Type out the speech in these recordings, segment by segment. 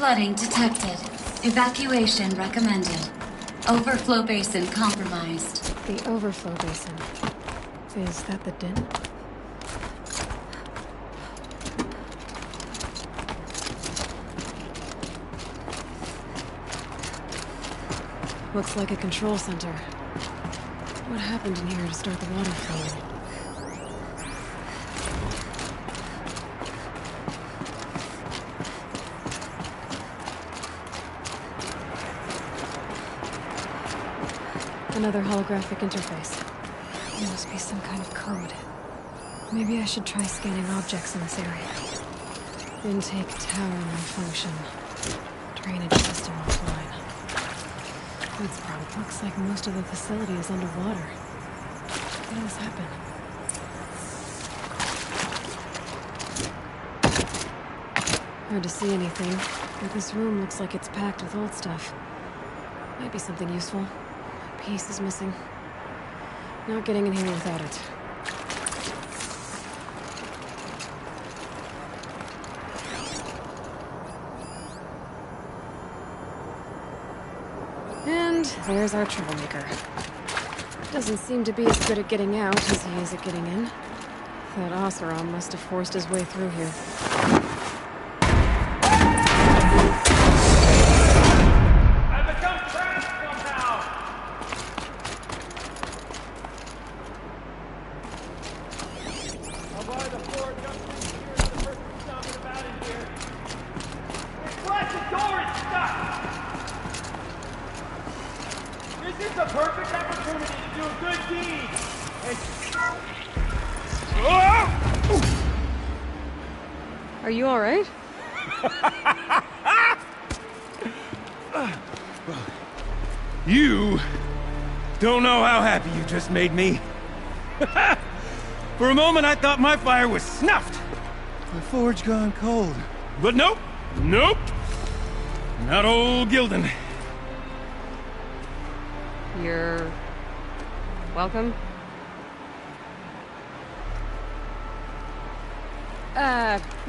flooding detected. Evacuation recommended. Overflow basin compromised. The overflow basin. Is that the den? Looks like a control center. What happened in here to start the water flowing? Another holographic interface. There must be some kind of code. Maybe I should try scanning objects in this area. Intake tower malfunction. Drainage system offline. That's probably looks like most of the facility is underwater. How did this happen? Hard to see anything, but this room looks like it's packed with old stuff. Might be something useful. A piece is missing. Not getting in here without it. And there's our troublemaker. Doesn't seem to be as good at getting out as he is at getting in. That Oseram must have forced his way through here. I've become trapped somehow! I'll buy the floor jumping here to the person stomping about in here. What? The door is stuck! This is the perfect opportunity to do a good deed! And... Are you alright? You don't know how happy you just made me. For a moment, I thought my fire was snuffed. The forge gone cold. But nope. Nope. Not old Gildan. You're... welcome?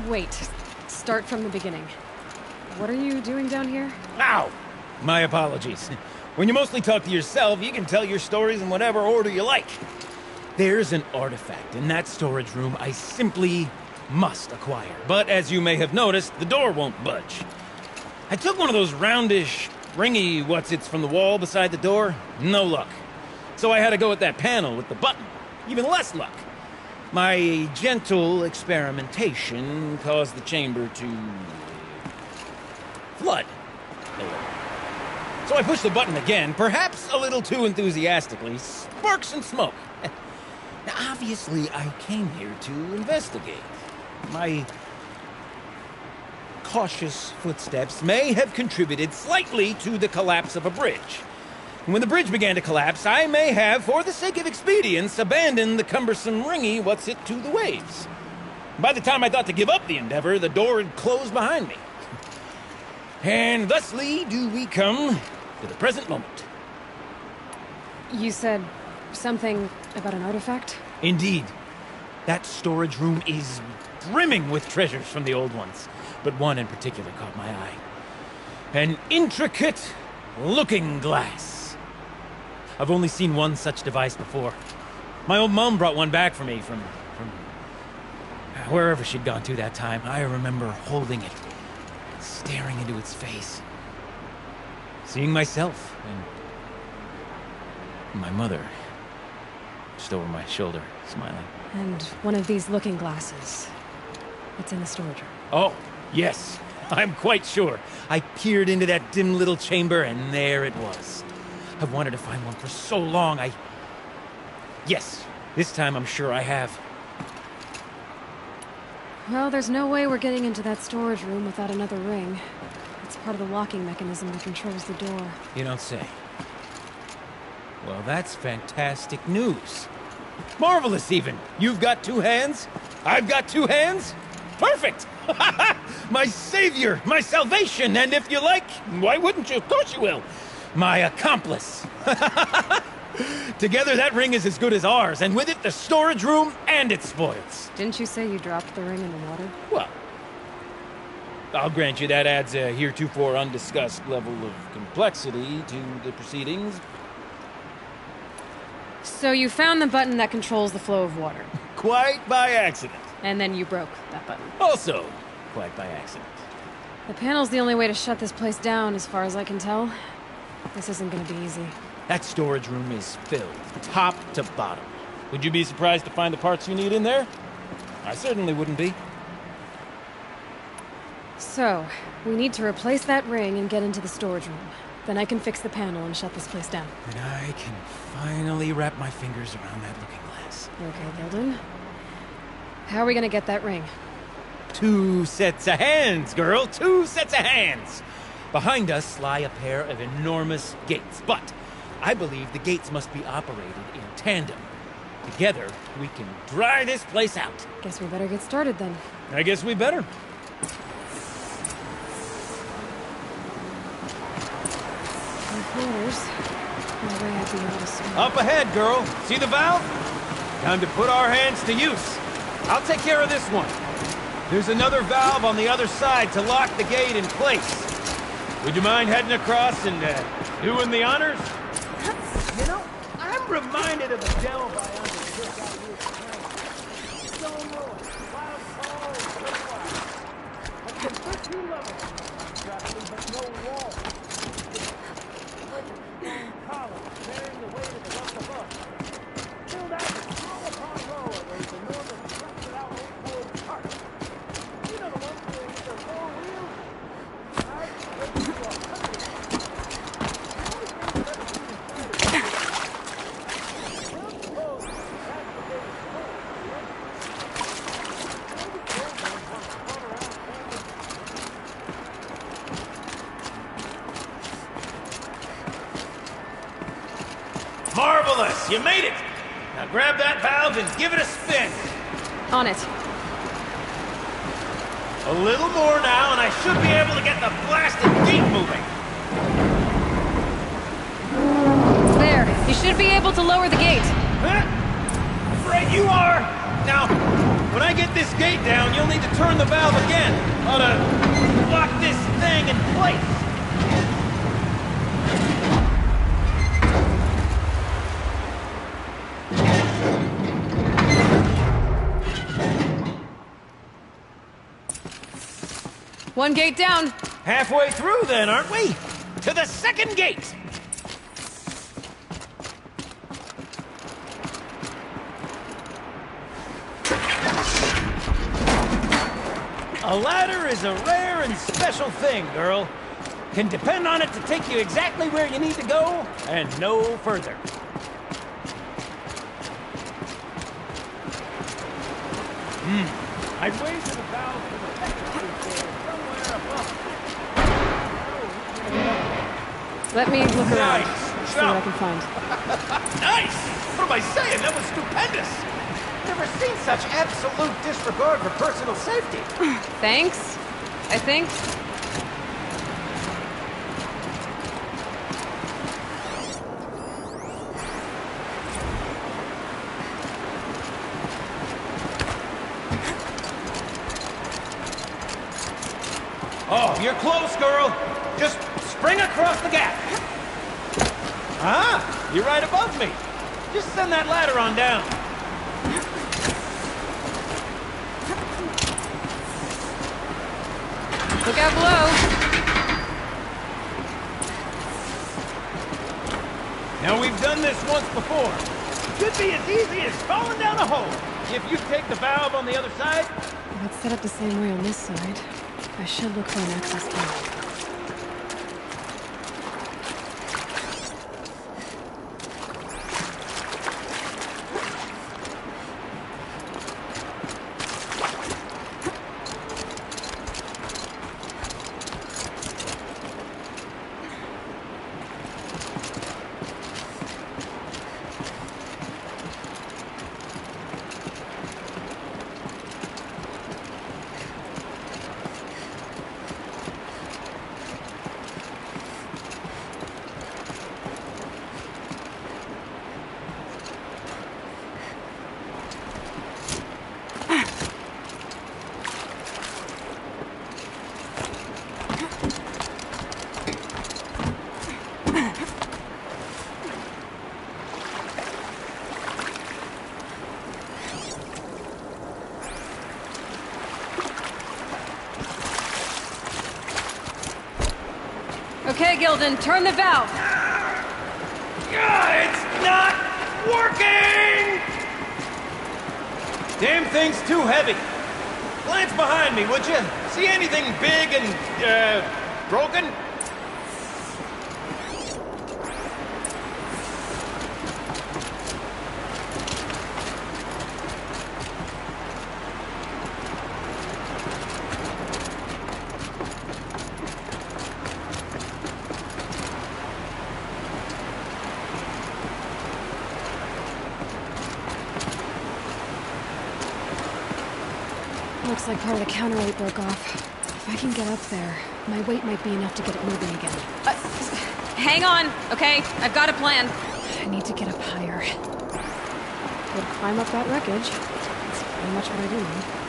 Wait. Start from the beginning. What are you doing down here? Ow! My apologies. When you mostly talk to yourself, you can tell your stories in whatever order you like. There's an artifact in that storage room I simply must acquire. But as you may have noticed, the door won't budge. I took one of those roundish, ringy what's-its from the wall beside the door. No luck. So I had to go with that panel with the button. Even less luck. My gentle experimentation caused the chamber to... flood. So I pushed the button again, perhaps a little too enthusiastically. Sparks and smoke. Now, obviously, I came here to investigate. My cautious footsteps may have contributed slightly to the collapse of a bridge. When the bridge began to collapse, I may have, for the sake of expedience, abandoned the cumbersome ringy what's-it to the waves. By the time I thought to give up the endeavor, the door had closed behind me. And thusly do we come to the present moment. You said something about an artifact? Indeed. That storage room is brimming with treasures from the old ones, but one in particular caught my eye. An intricate looking glass. I've only seen one such device before. My old mom brought one back for me from wherever she'd gone to that time. I remember holding it, staring into its face, seeing myself and my mother just over my shoulder, smiling. And one of these looking glasses. It's in the storage room. Oh, yes. I'm quite sure. I peered into that dim little chamber, and there it was. I've wanted to find one for so long, Yes, this time I'm sure I have. Well, there's no way we're getting into that storage room without another ring. It's part of the locking mechanism that controls the door. You don't say. Well, that's fantastic news. Marvelous, even. You've got two hands. I've got two hands. Perfect! My savior, my salvation, and if you like, why wouldn't you? Of course you will. My accomplice. Together, that ring is as good as ours, and with it, the storage room and its spoils. Didn't you say you dropped the ring in the water? Well, I'll grant you that adds a heretofore undiscussed level of complexity to the proceedings. So you found the button that controls the flow of water. Quite by accident. And then you broke that button. Also, quite by accident. The panel's the only way to shut this place down, as far as I can tell. This isn't gonna be easy. That storage room is filled, top to bottom. Would you be surprised to find the parts you need in there? I certainly wouldn't be. So, we need to replace that ring and get into the storage room. Then I can fix the panel and shut this place down. And I can finally wrap my fingers around that looking glass. Okay, Gilden. How are we gonna get that ring? 2 sets of hands, girl! 2 sets of hands! Behind us lie a pair of enormous gates, but I believe the gates must be operated in tandem. Together, we can dry this place out. Guess we better get started then. I guess we better. Quarters. No way I'd be able to swim. Up ahead, girl. See the valve? Time to put our hands to use. I'll take care of this one. There's another valve on the other side to lock the gate in place. Would you mind heading across and doing the honors? You know, I'm reminded of a delve I undertook out here tonight. Stone Road, wild tall, straight wide. I've been 13 levels. Exactly, but no wall. Stone columns bearing the weight of the rough above. Filled out with row upon row of those enormous rusted out old parts. You know the ones with the 4 wheels? I've been to 100. Marvelous! You made it! Now grab that valve and give it a spin. On it. A little more now, and I should be able to get the blasted gate moving. There. You should be able to lower the gate. Huh? Right you are! Now, when I get this gate down, you'll need to turn the valve again. Ought to lock this thing in place. One gate down. Halfway through then, aren't we? To the second gate! A ladder is a rare and special thing, girl. Can depend on it to take you exactly where you need to go, and no further. I've waited the valve for the technical somewhere above. Let me look around. Nice See what I can find. Nice! What am I saying? That was stupendous! Never seen such absolute disregard for personal safety. Thanks, I think. Oh, you're close, girl. Just spring across the gap. Ah, you're right above me. Just send that ladder on down. Look out below. Now, we've done this once before. Could be as easy as falling down a hole. If you take the valve on the other side. Let's set up the same way on this side. I should look for an access key. Gildan, turn the valve! It's not working! Damn thing's too heavy. Glance behind me, would you? See anything big and, broken? Looks like part of the counterweight broke off. If I can get up there, my weight might be enough to get it moving again. Hang on, okay? I've got a plan. I need to get up higher. Could climb up that wreckage. That's pretty much what I do now.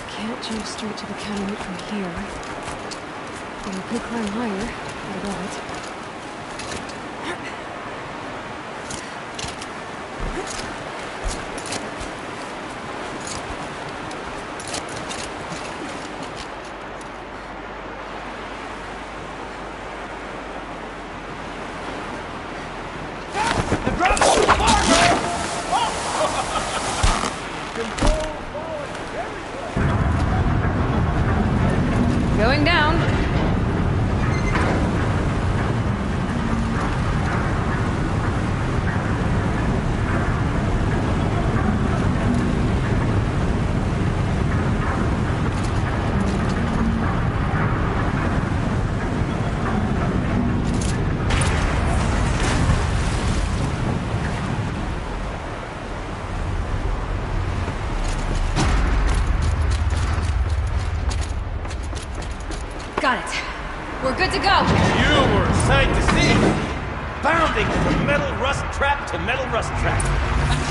Can't jump straight to the counterweight from here. But I could climb higher, above it. Going down. Got it. We're good to go. You were a sight to see. Bounding from metal rust trap to metal rust trap.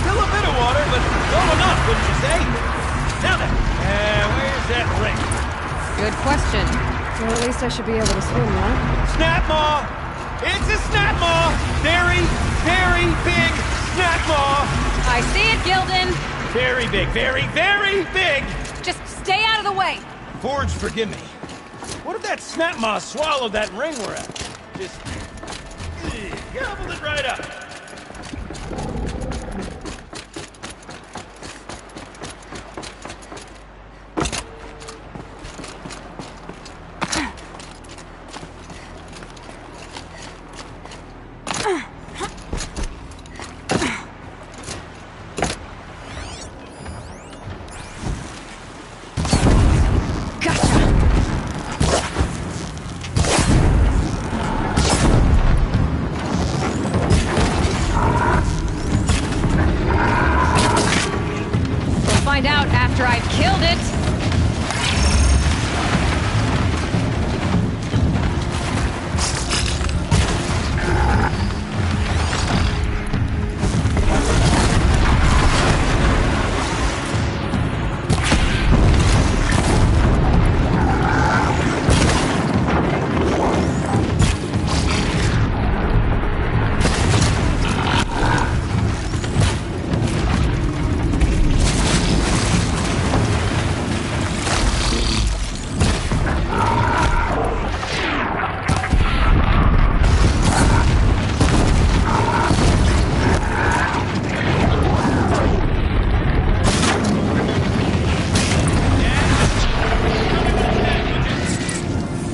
Still a bit of water, but low enough, wouldn't you say? Now then, where's that ring? Good question. Well, at least I should be able to swim now. Snap maw! It's a snap maw! Very, very big snap maw! I see it, Gildan. Very big, very, very big! Just stay out of the way. Forge, forgive me. What if that snap maw swallowed that ring we're at? Just gobbled it right up. Find out after I've killed it.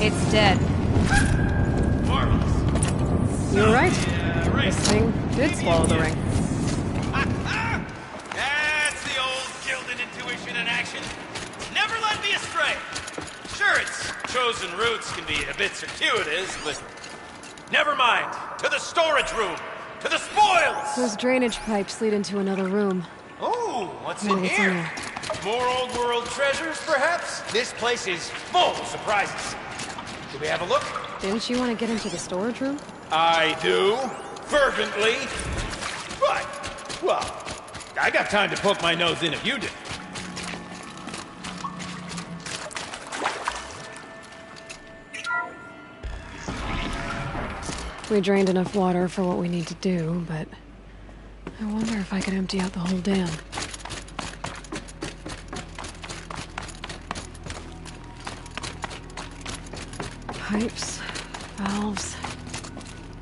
It's dead. Marvelous. You're right. Ring. This thing did swallow the ring. That's the old Gildan intuition in action. Never led me astray. Sure, its chosen routes can be a bit circuitous, but never mind. To the storage room. To the spoils. Those drainage pipes lead into another room. Oh, what's Wonder in what's in here? there. More old world treasures, perhaps? This place is full of surprises. Do we have a look? Didn't you want to get into the storage room? I do. Fervently. But, well, I got time to poke my nose in if you do. We drained enough water for what we need to do, but I wonder if I could empty out the whole dam. Pipes, valves.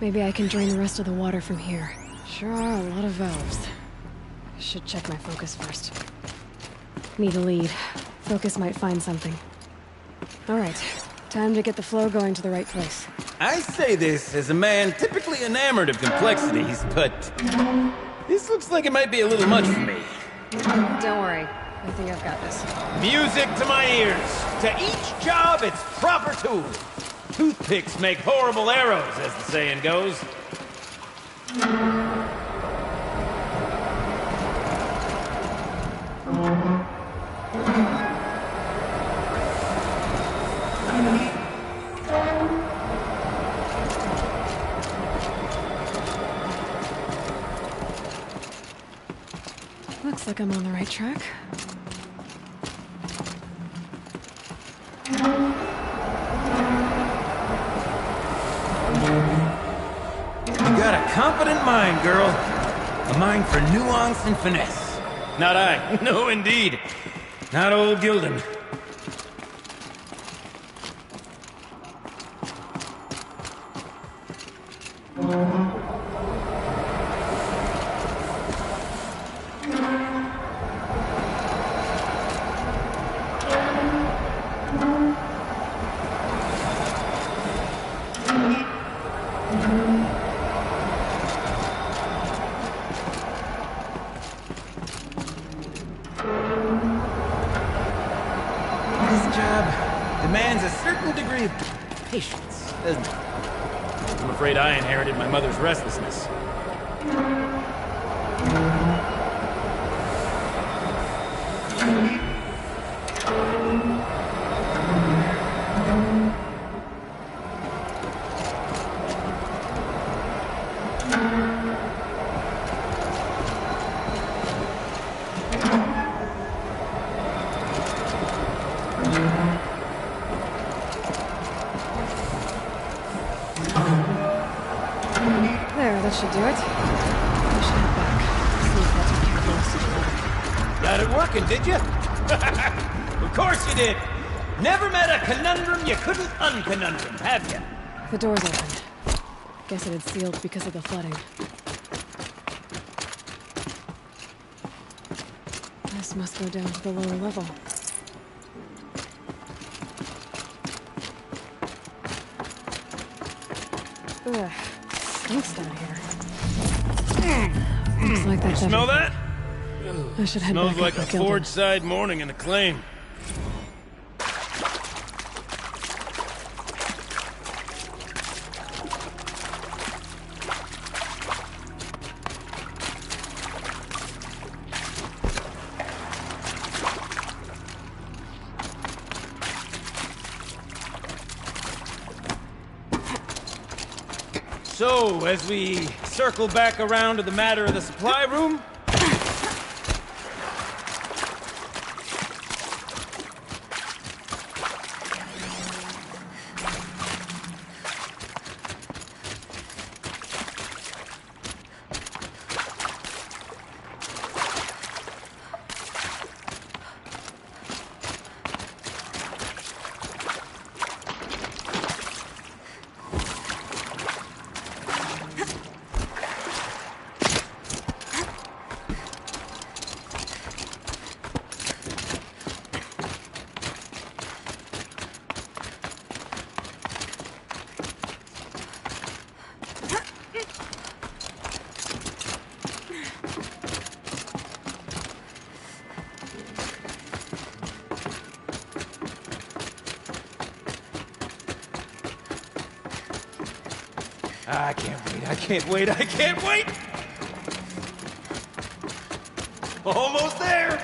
Maybe I can drain the rest of the water from here. Sure are a lot of valves. I should check my focus first. Need a lead. Focus might find something. Alright, time to get the flow going to the right place. I say this as a man typically enamored of complexities, but this looks like it might be a little much for me. Don't worry. I think I've got this. Music to my ears. To each job, its proper tool. Toothpicks make horrible arrows, as the saying goes. Looks like I'm on the right track. You got a competent mind, girl. A mind for nuance and finesse. Not I. No, indeed. Not old Gildan. This job demands a certain degree of patience, doesn't it? I'm afraid I inherited my mother's restlessness. There, that should do it. I should head back. See if that took care of the rest of the water. Got it working, did you? Of course you did. Never met a conundrum you couldn't unconundrum, have you? The door's open. Guess it had sealed because of the flooding. This must go down to the lower level. Ugh, stinks down here. Looks like that's Smell that? I should head Smells back like up a with Gildan. forge side morning in a claim. So, as we circle back around to the matter of the supply room, I can't wait, I can't wait! Almost there!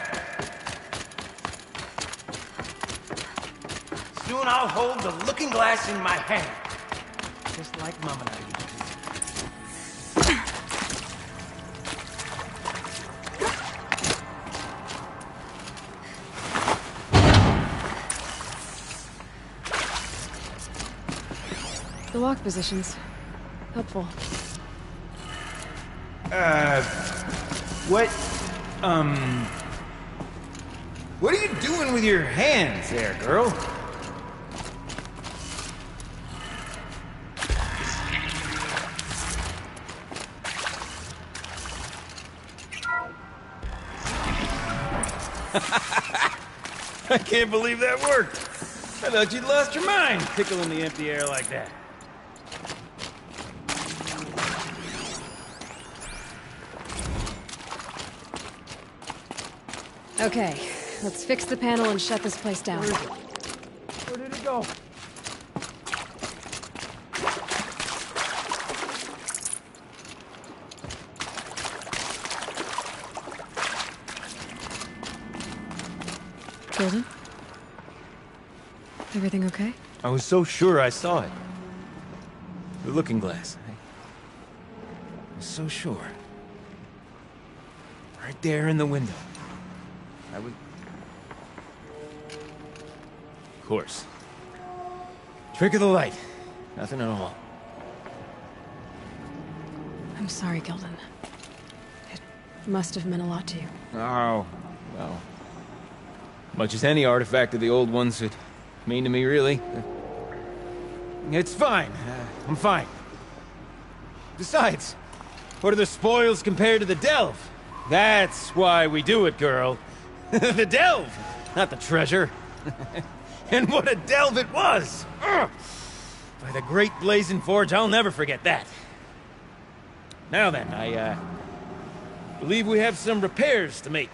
Soon I'll hold the looking glass in my hand. Just like Mom and I used to. The walk positions. Helpful. What, what are you doing with your hands there, girl? I can't believe that worked. I thought you'd lost your mind, tickling the empty air like that. Okay, let's fix the panel and shut this place down. Where is it? Where did it go? Gilden? Everything okay? I was so sure I saw it. The looking glass. I was so sure. Right there in the window. I would... Of course. Trick of the light. Nothing at all. I'm sorry, Gilden. It must have meant a lot to you. Oh, well. Much as any artifact of the old ones would mean to me, really. It's fine. I'm fine. Besides, what are the spoils compared to the delve? That's why we do it, girl. The delve, not the treasure. And what a delve it was! Ugh. By the great blazing forge, I'll never forget that. Now then, I believe we have some repairs to make.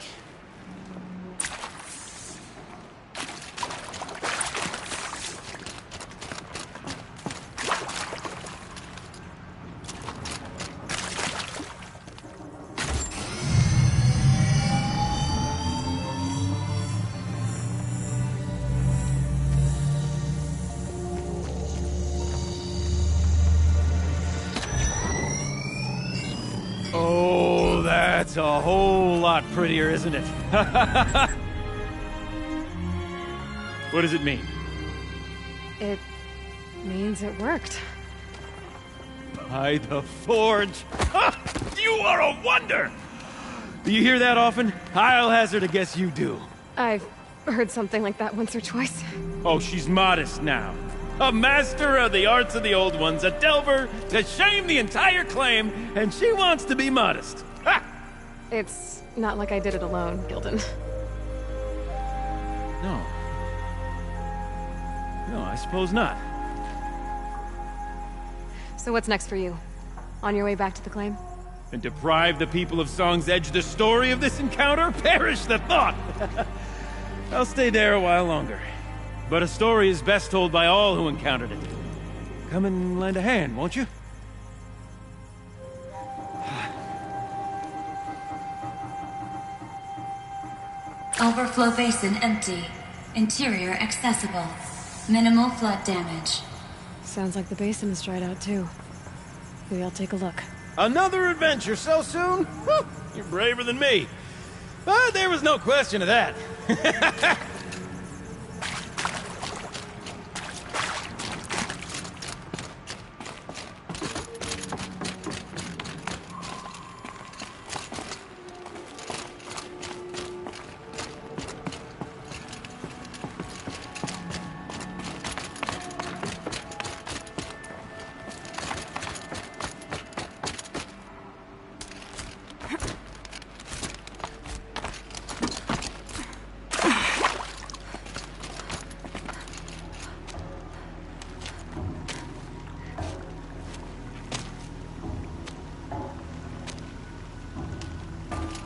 Oh, that's a whole lot prettier, isn't it? What does it mean? It means it worked. By the forge. Ha! You are a wonder! Do you hear that often? I'll hazard a guess you do. I've heard something like that once or twice. Oh, she's modest now. A master of the arts of the old ones, a delver to shame the entire claim, and she wants to be modest. Ha! It's not like I did it alone, Gilden. No. No, I suppose not. So what's next for you? On your way back to the claim? And deprive the people of Song's Edge the story of this encounter? Perish the thought! I'll stay there a while longer. But a story is best told by all who encountered it. Come and lend a hand, won't you? Overflow basin empty. Interior accessible. Minimal flood damage. Sounds like the basin is dried out too. Maybe I'll take a look. Another adventure so soon? Whew, you're braver than me. But there was no question of that.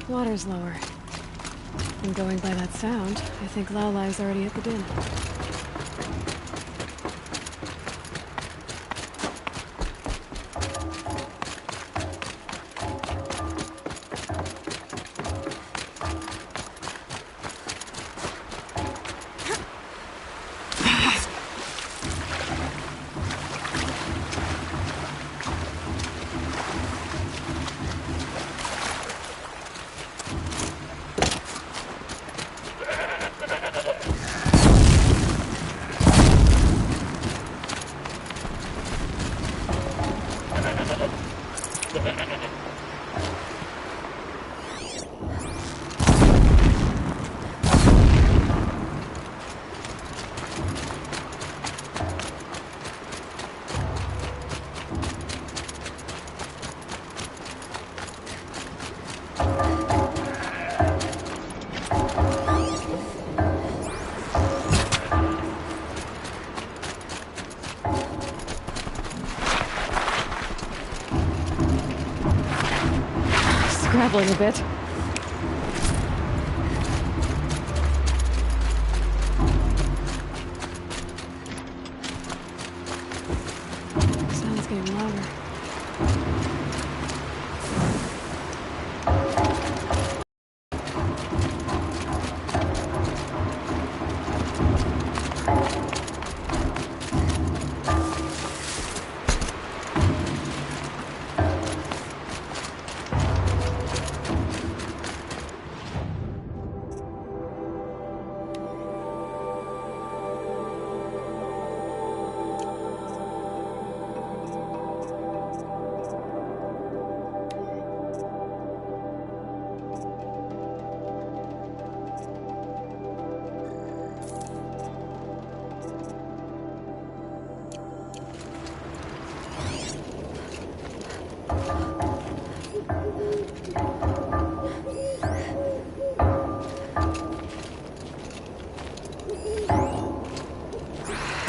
Water's lower. And going by that sound, I think Laolai's already at the den. Scrabbling a bit. Sound's getting louder.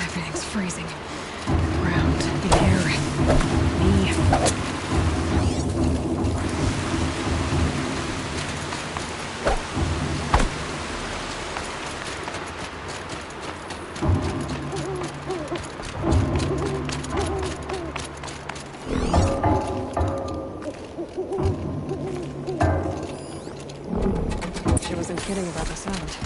Everything's freezing. The ground, the air, me. She wasn't kidding about the sound.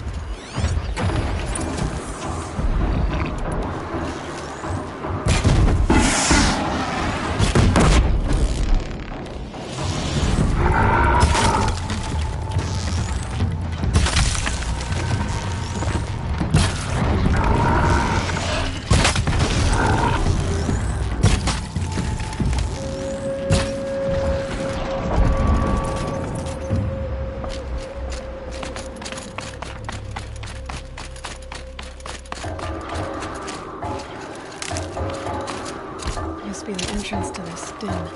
Must be the entrance to this den.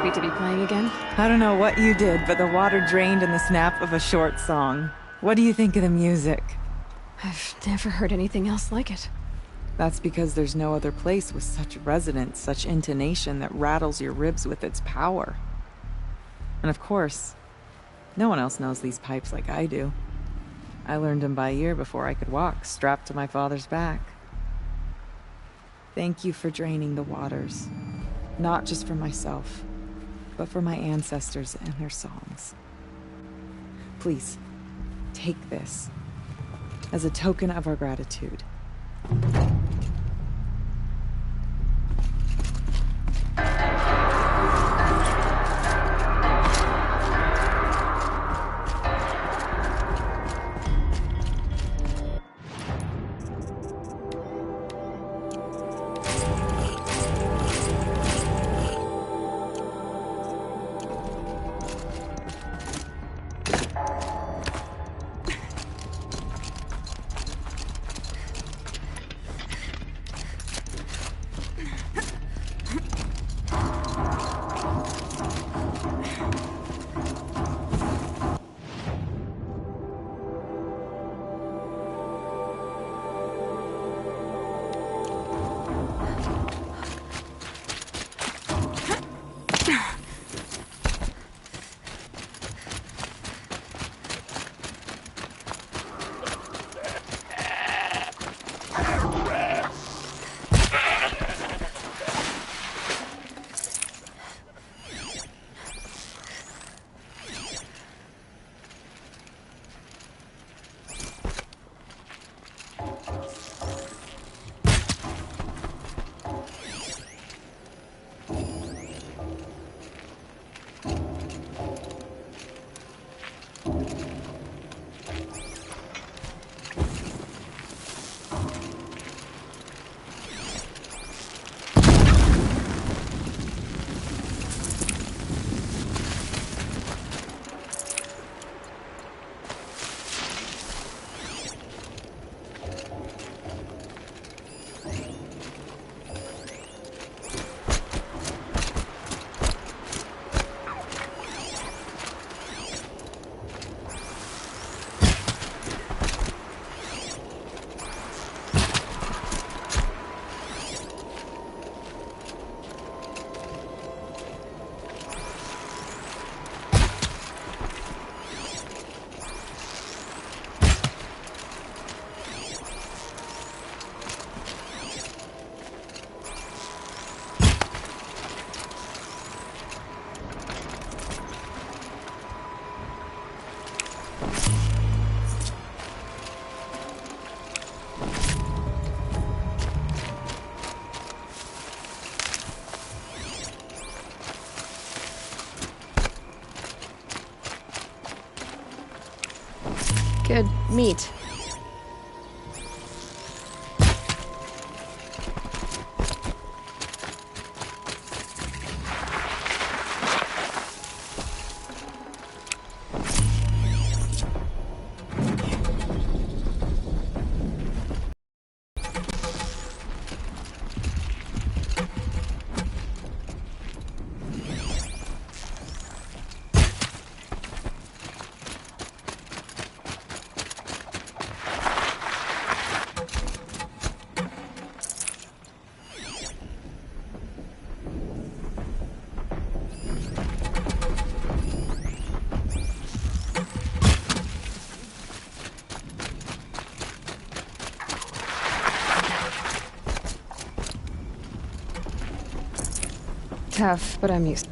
To be playing again? I don't know what you did, but the water drained in the snap of a short song. What do you think of the music? I've never heard anything else like it. That's because there's no other place with such resonance, such intonation that rattles your ribs with its power. And of course, no one else knows these pipes like I do. I learned them by ear before I could walk, strapped to my father's back. Thank you for draining the waters. Not just for myself, but for my ancestors and their songs. Please, take this as a token of our gratitude. Good meat. Tough, but I'm used.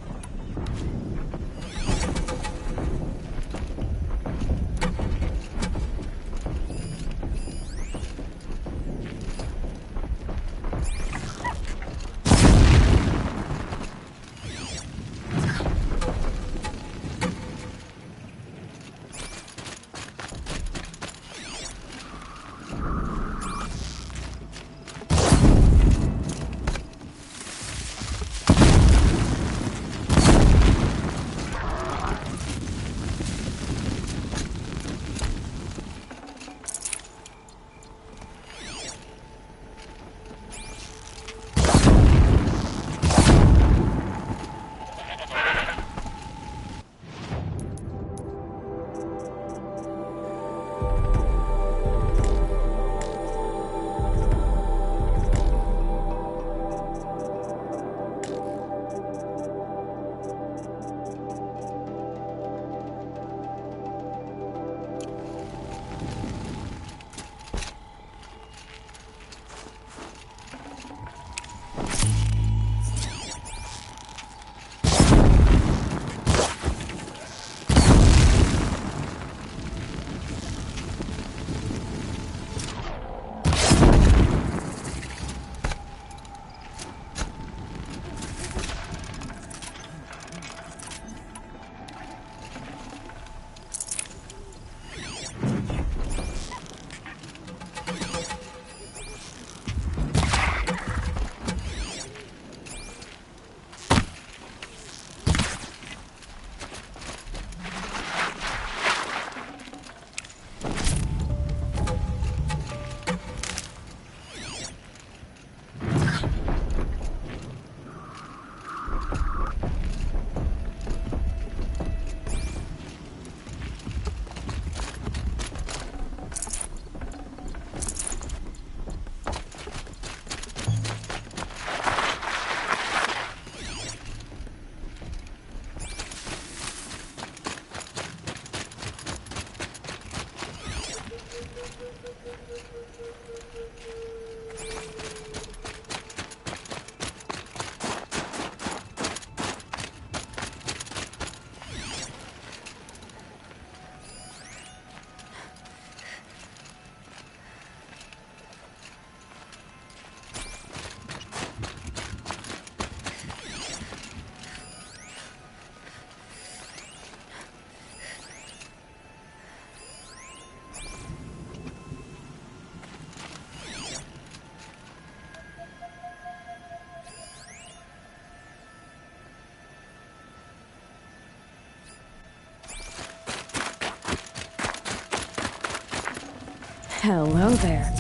Hello there.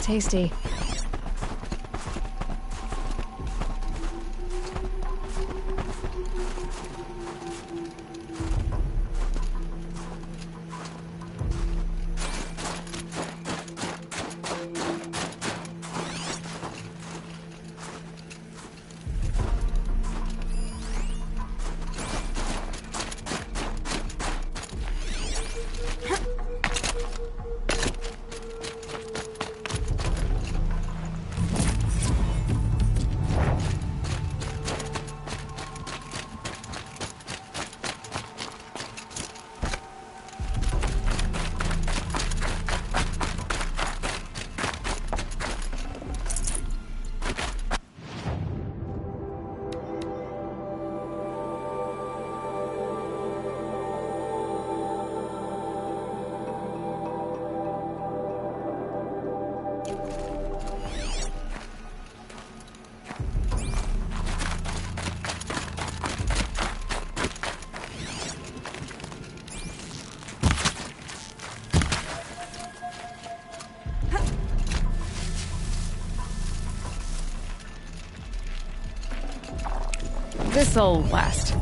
tasty. This'll last.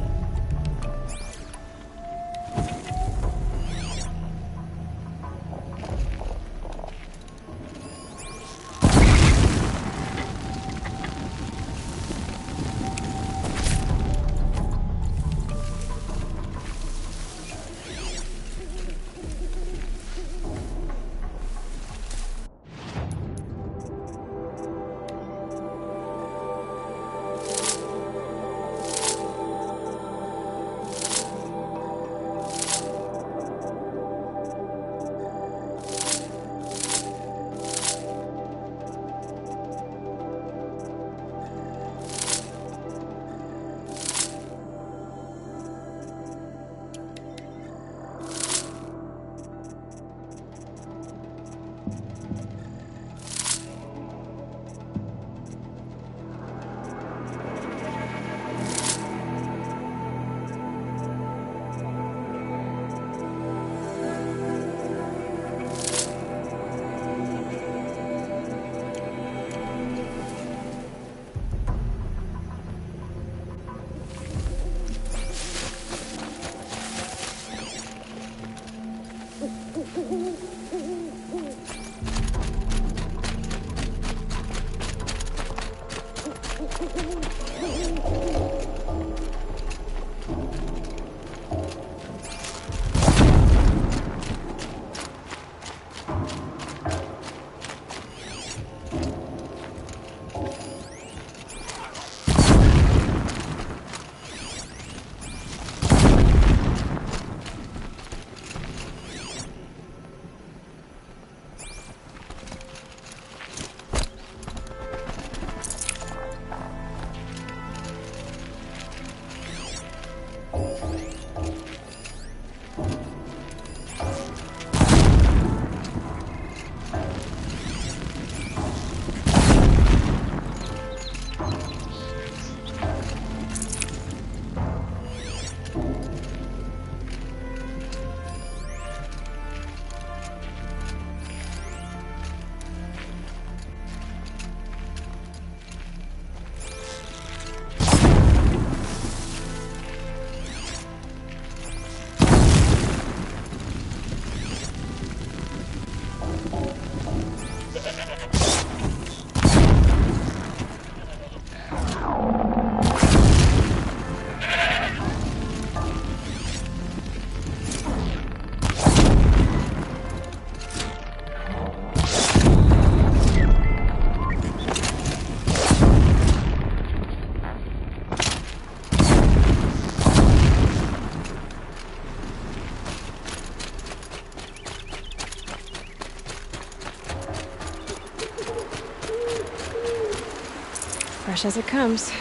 Fresh as it comes.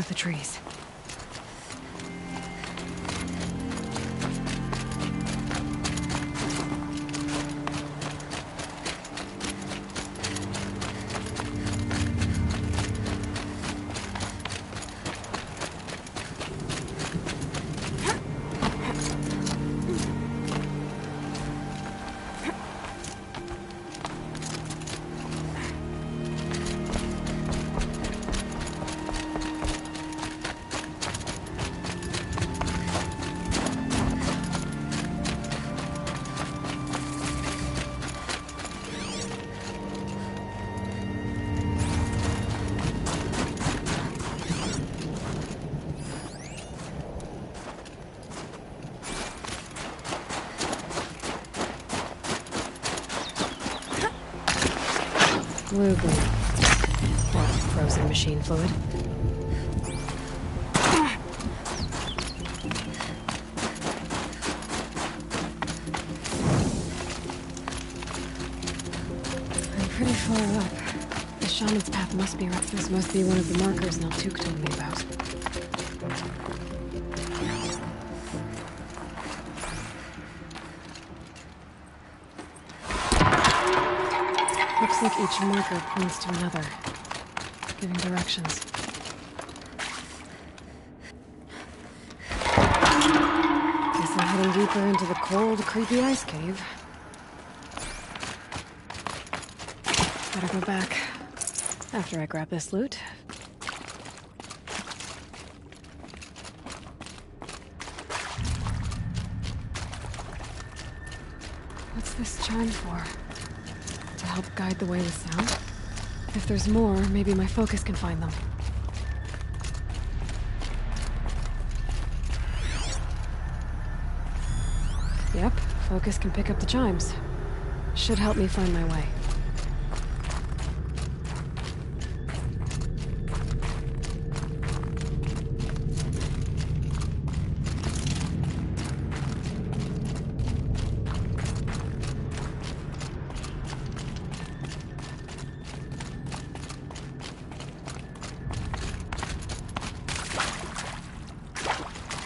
through the trees. Blue goo. Or frozen machine fluid. I'm pretty far up. The shaman's path must be right. This must be one of the markers Naltuk told me about. Looks like each marker points to another, giving directions. Guess I'm heading deeper into the cold, creepy ice cave. Better go back after I grab this loot. What's this chime for? To help guide the way with sound? If there's more, maybe my focus can find them. Yep, focus can pick up the chimes. Should help me find my way.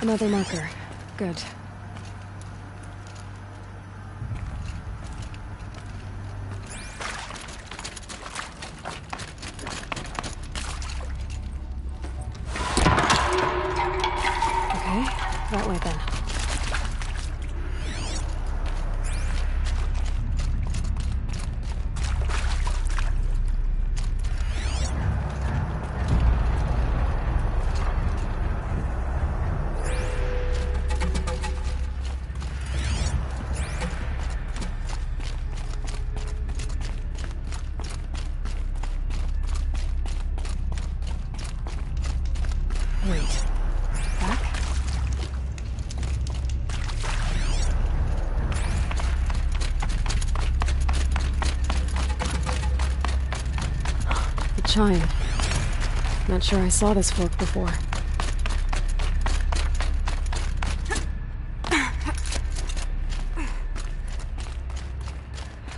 Another marker. Good. Okay, that way then. Wait. Back? The chime. Not sure I saw this fork before.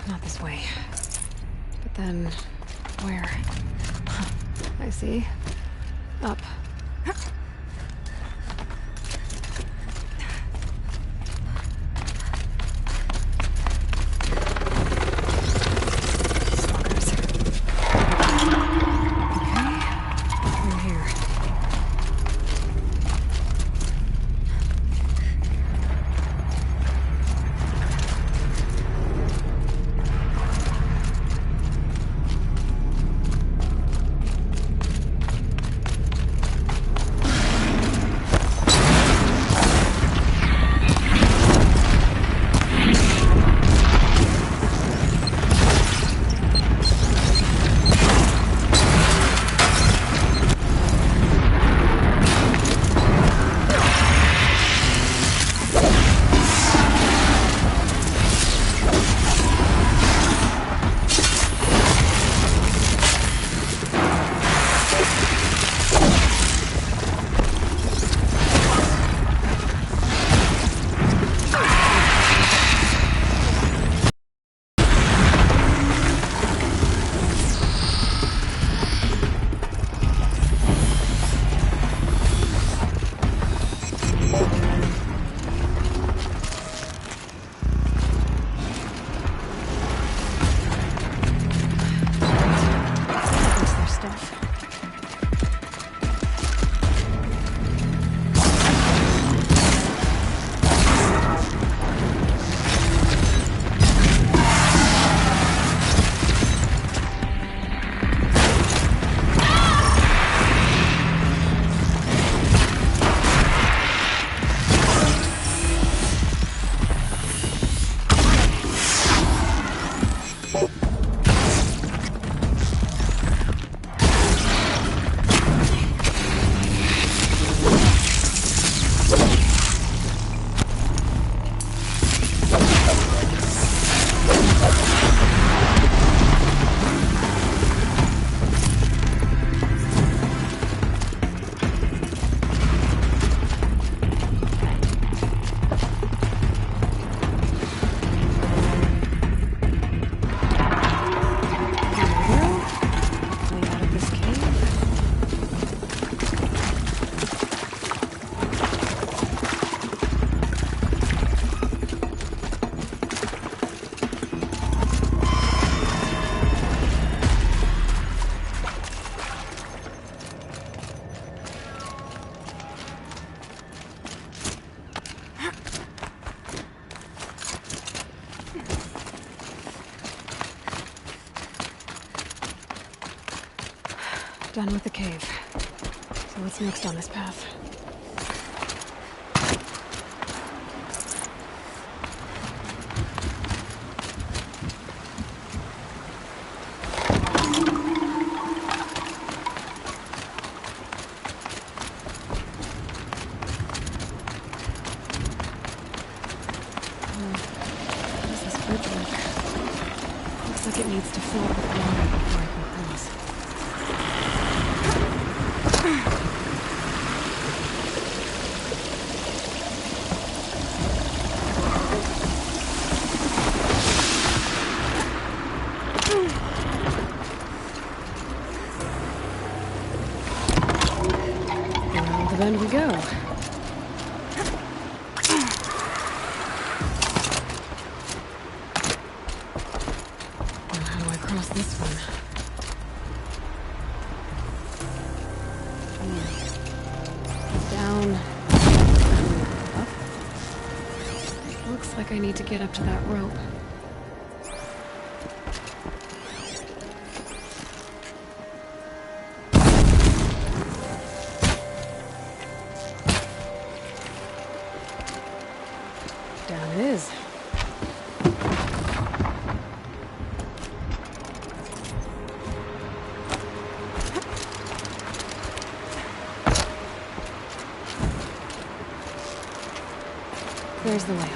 Not this way. But then... where? I see. Up. Done with the cave. So what's next on this path? How does this bridge work? Looks like it needs to fill up with water before I can cross. Around the bend we go. Now how do I cross this one? Down. Up. Looks like I need to get up to that rope. Down it is. There's the way up.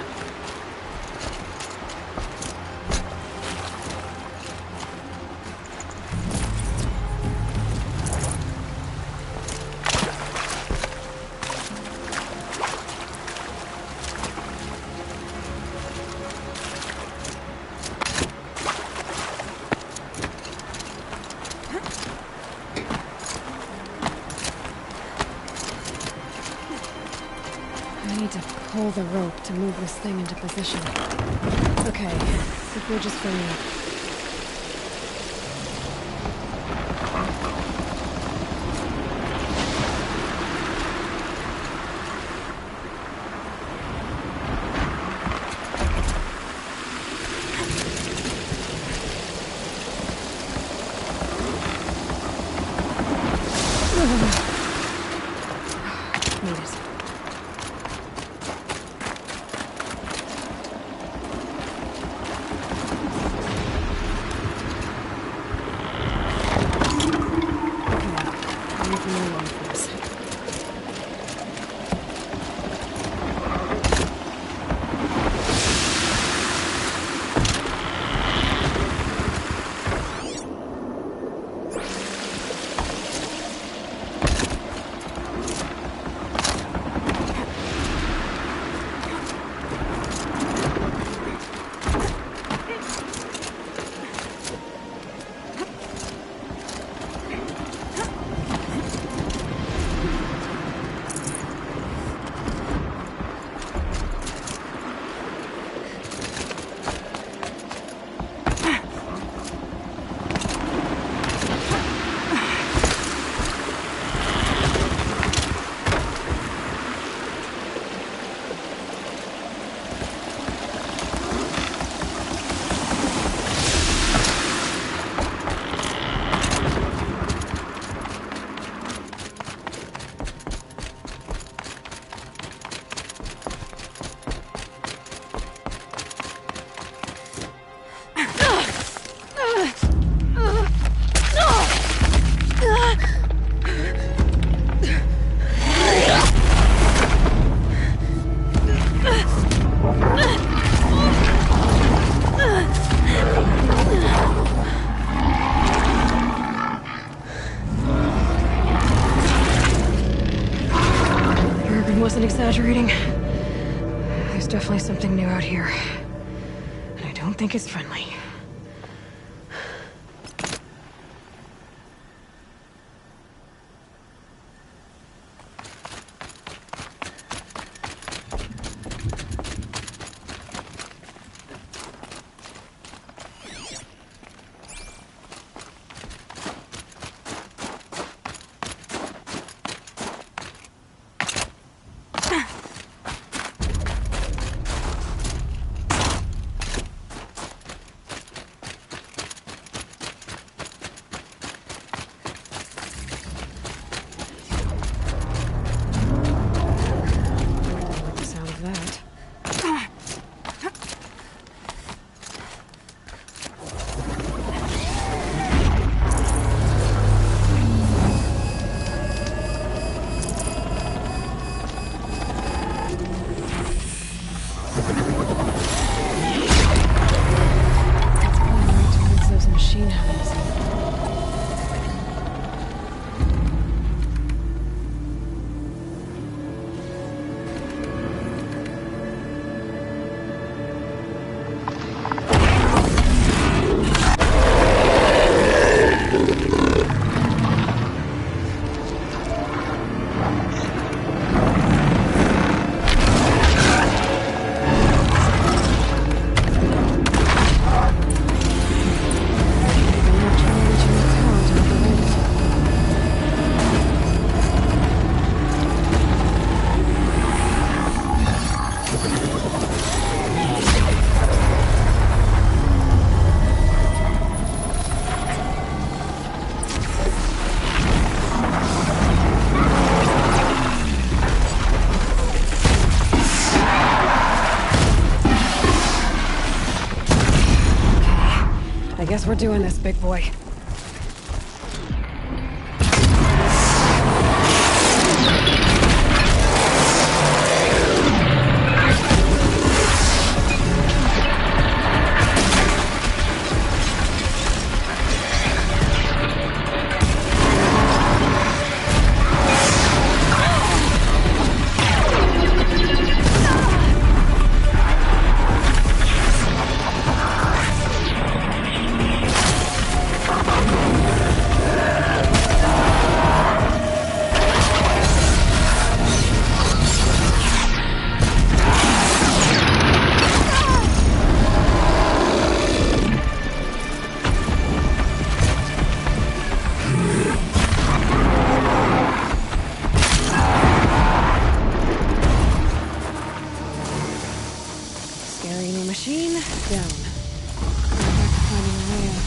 I need to pull the rope to move this thing into position. Okay, the bridge is filling up. Made it. Wasn't exaggerating. There's definitely something new out here. And I don't think it's friendly. that. It's pointing right towards those machine houses. I guess we're doing this, big boy. Scary new machine, down. Going back to finding a way out.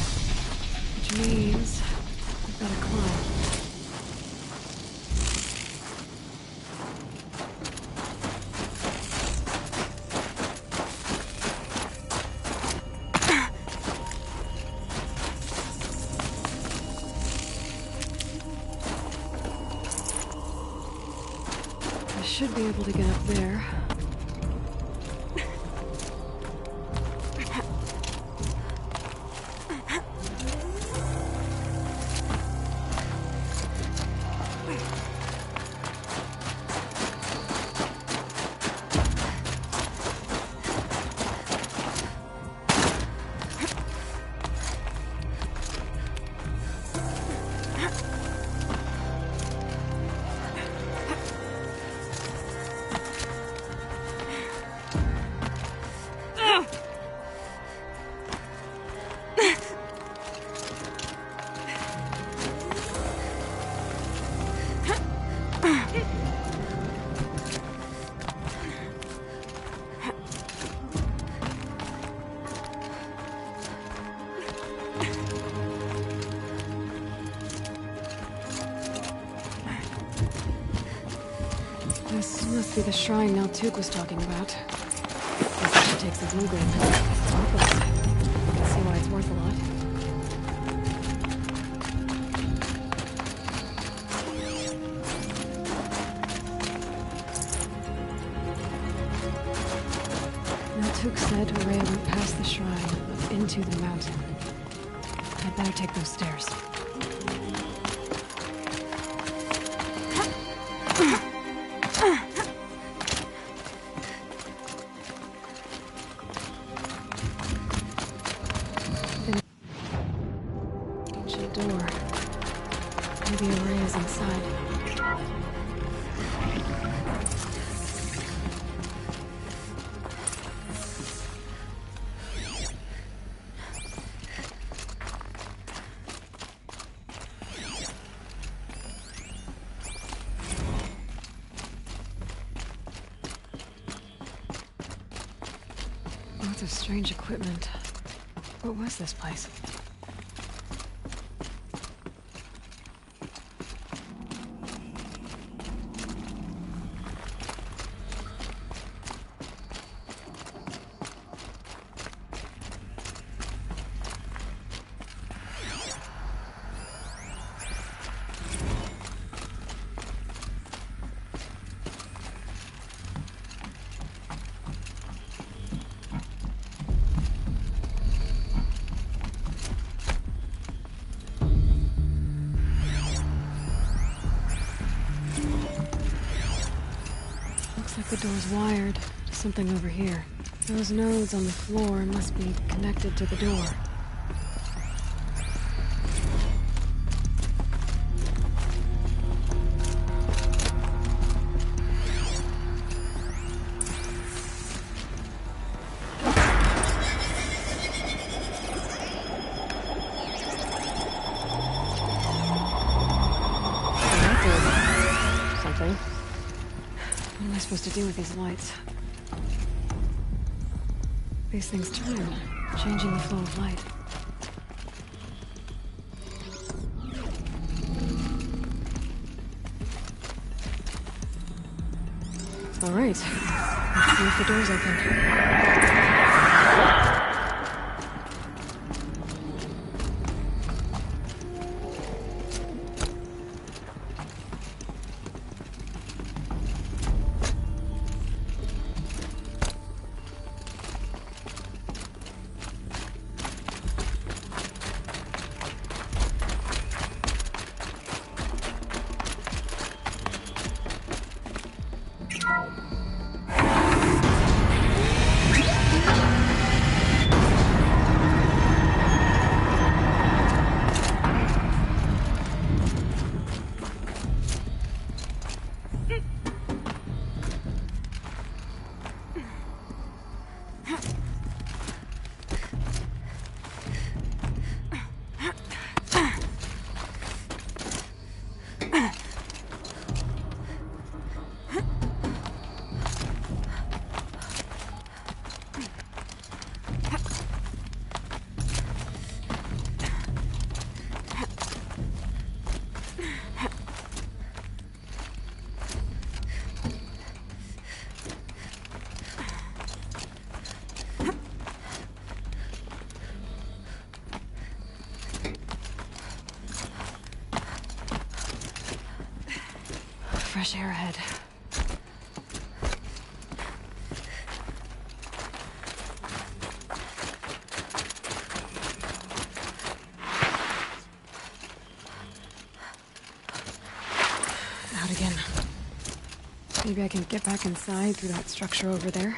Which means we've got to climb. I should be able to get up there. This must be the shrine Naltuk was talking about. Guess I should take some blue green. Swap us. I can see why it's worth a lot. Naltuk said Rhea went past the shrine, up into the mountain. I'd better take those stairs. Ancient door. Maybe Rhea's inside. Lots of strange equipment. What was this place? door's wired to something over here. Those nodes on the floor must be connected to the door. Something. What am I supposed to do with these lights? These things turn, changing the flow of light. All right. Let's see if the door's open. Fresh air ahead. Out again. Maybe I can get back inside through that structure over there.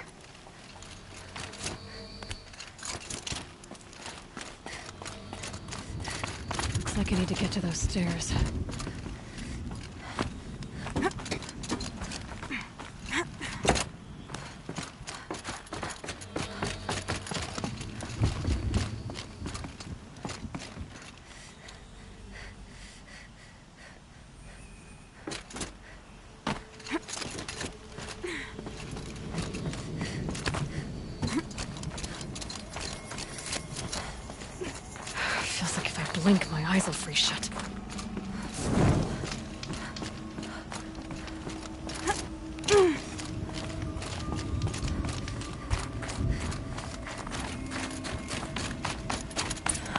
Looks like I need to get to those stairs. Blink, my eyes will freeze shut.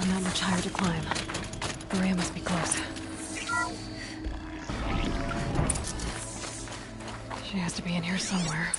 Not much higher to climb. Maria must be close. She has to be in here somewhere.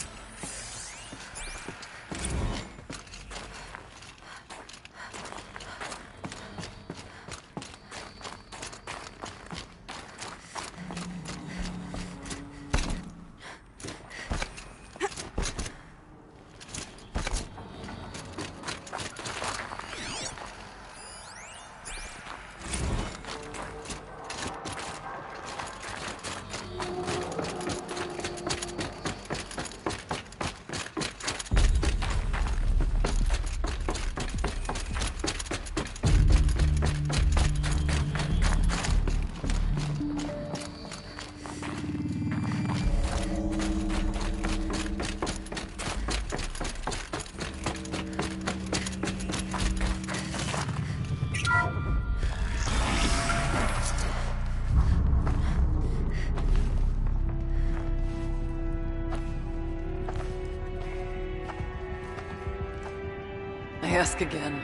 I ask again,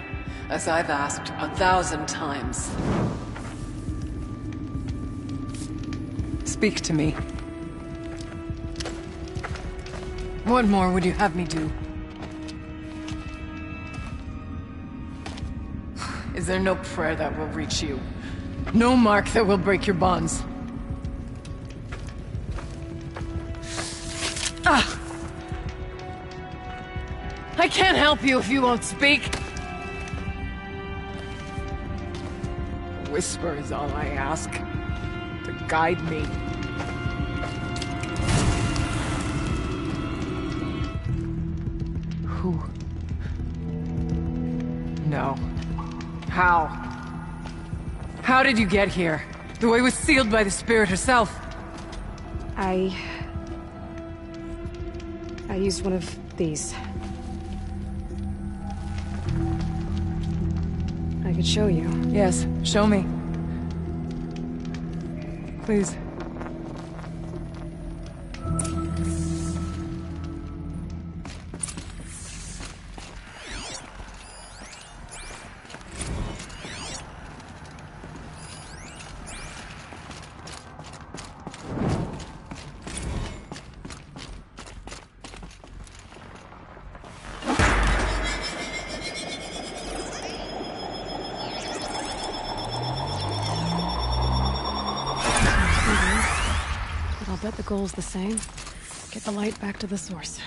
as I've asked 1,000 times. Speak to me. What more would you have me do? Is there no prayer that will reach you? No mark that will break your bonds? Ah! I can't help you if you won't speak. A whisper is all I ask. To guide me. Who? No. How? How did you get here? The way was sealed by the spirit herself. I used one of these. I could show you. Yes, show me. Please. But I'll bet the goal's the same. Get the light back to the source.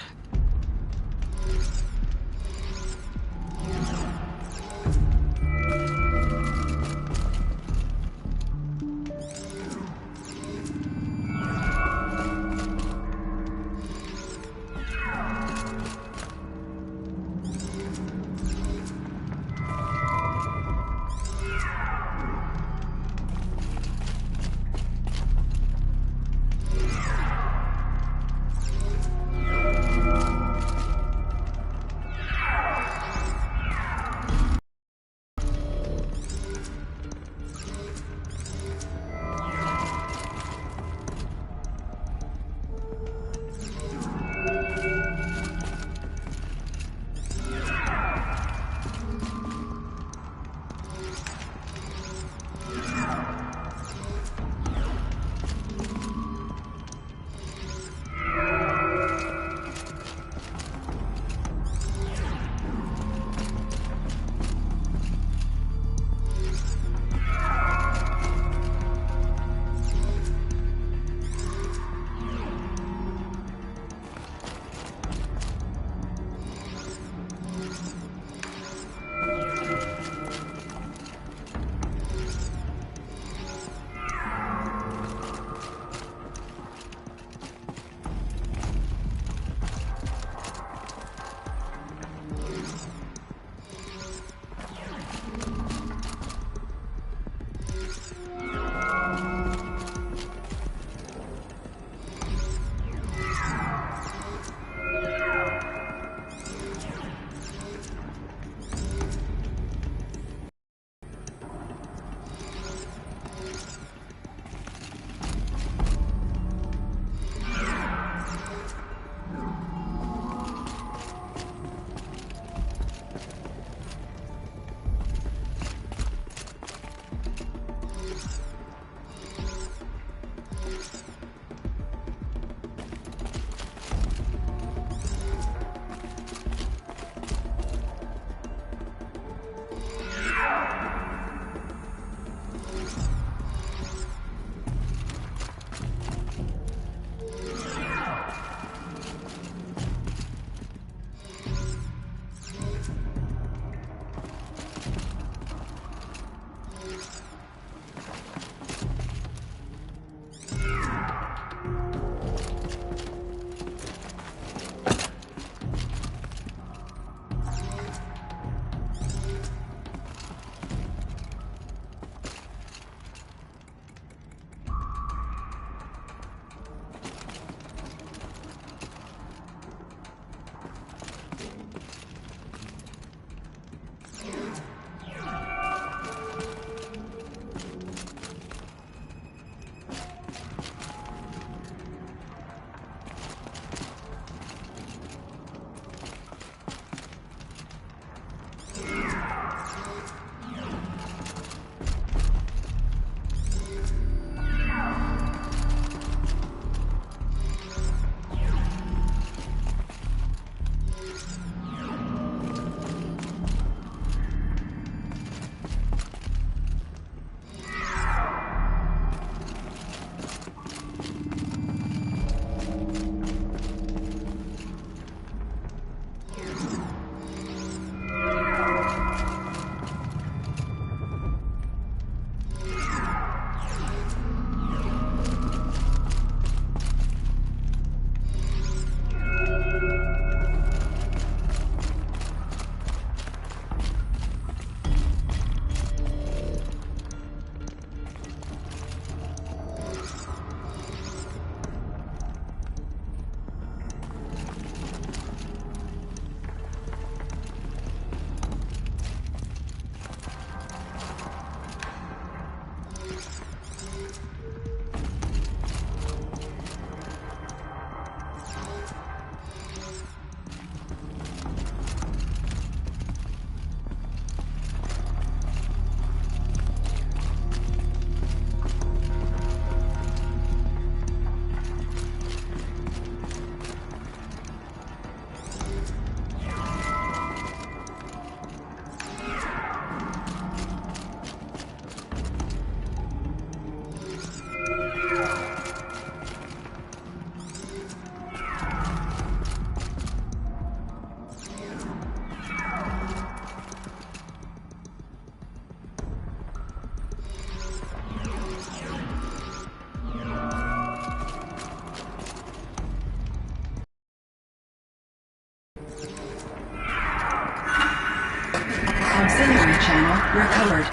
Auxiliary channel recovered.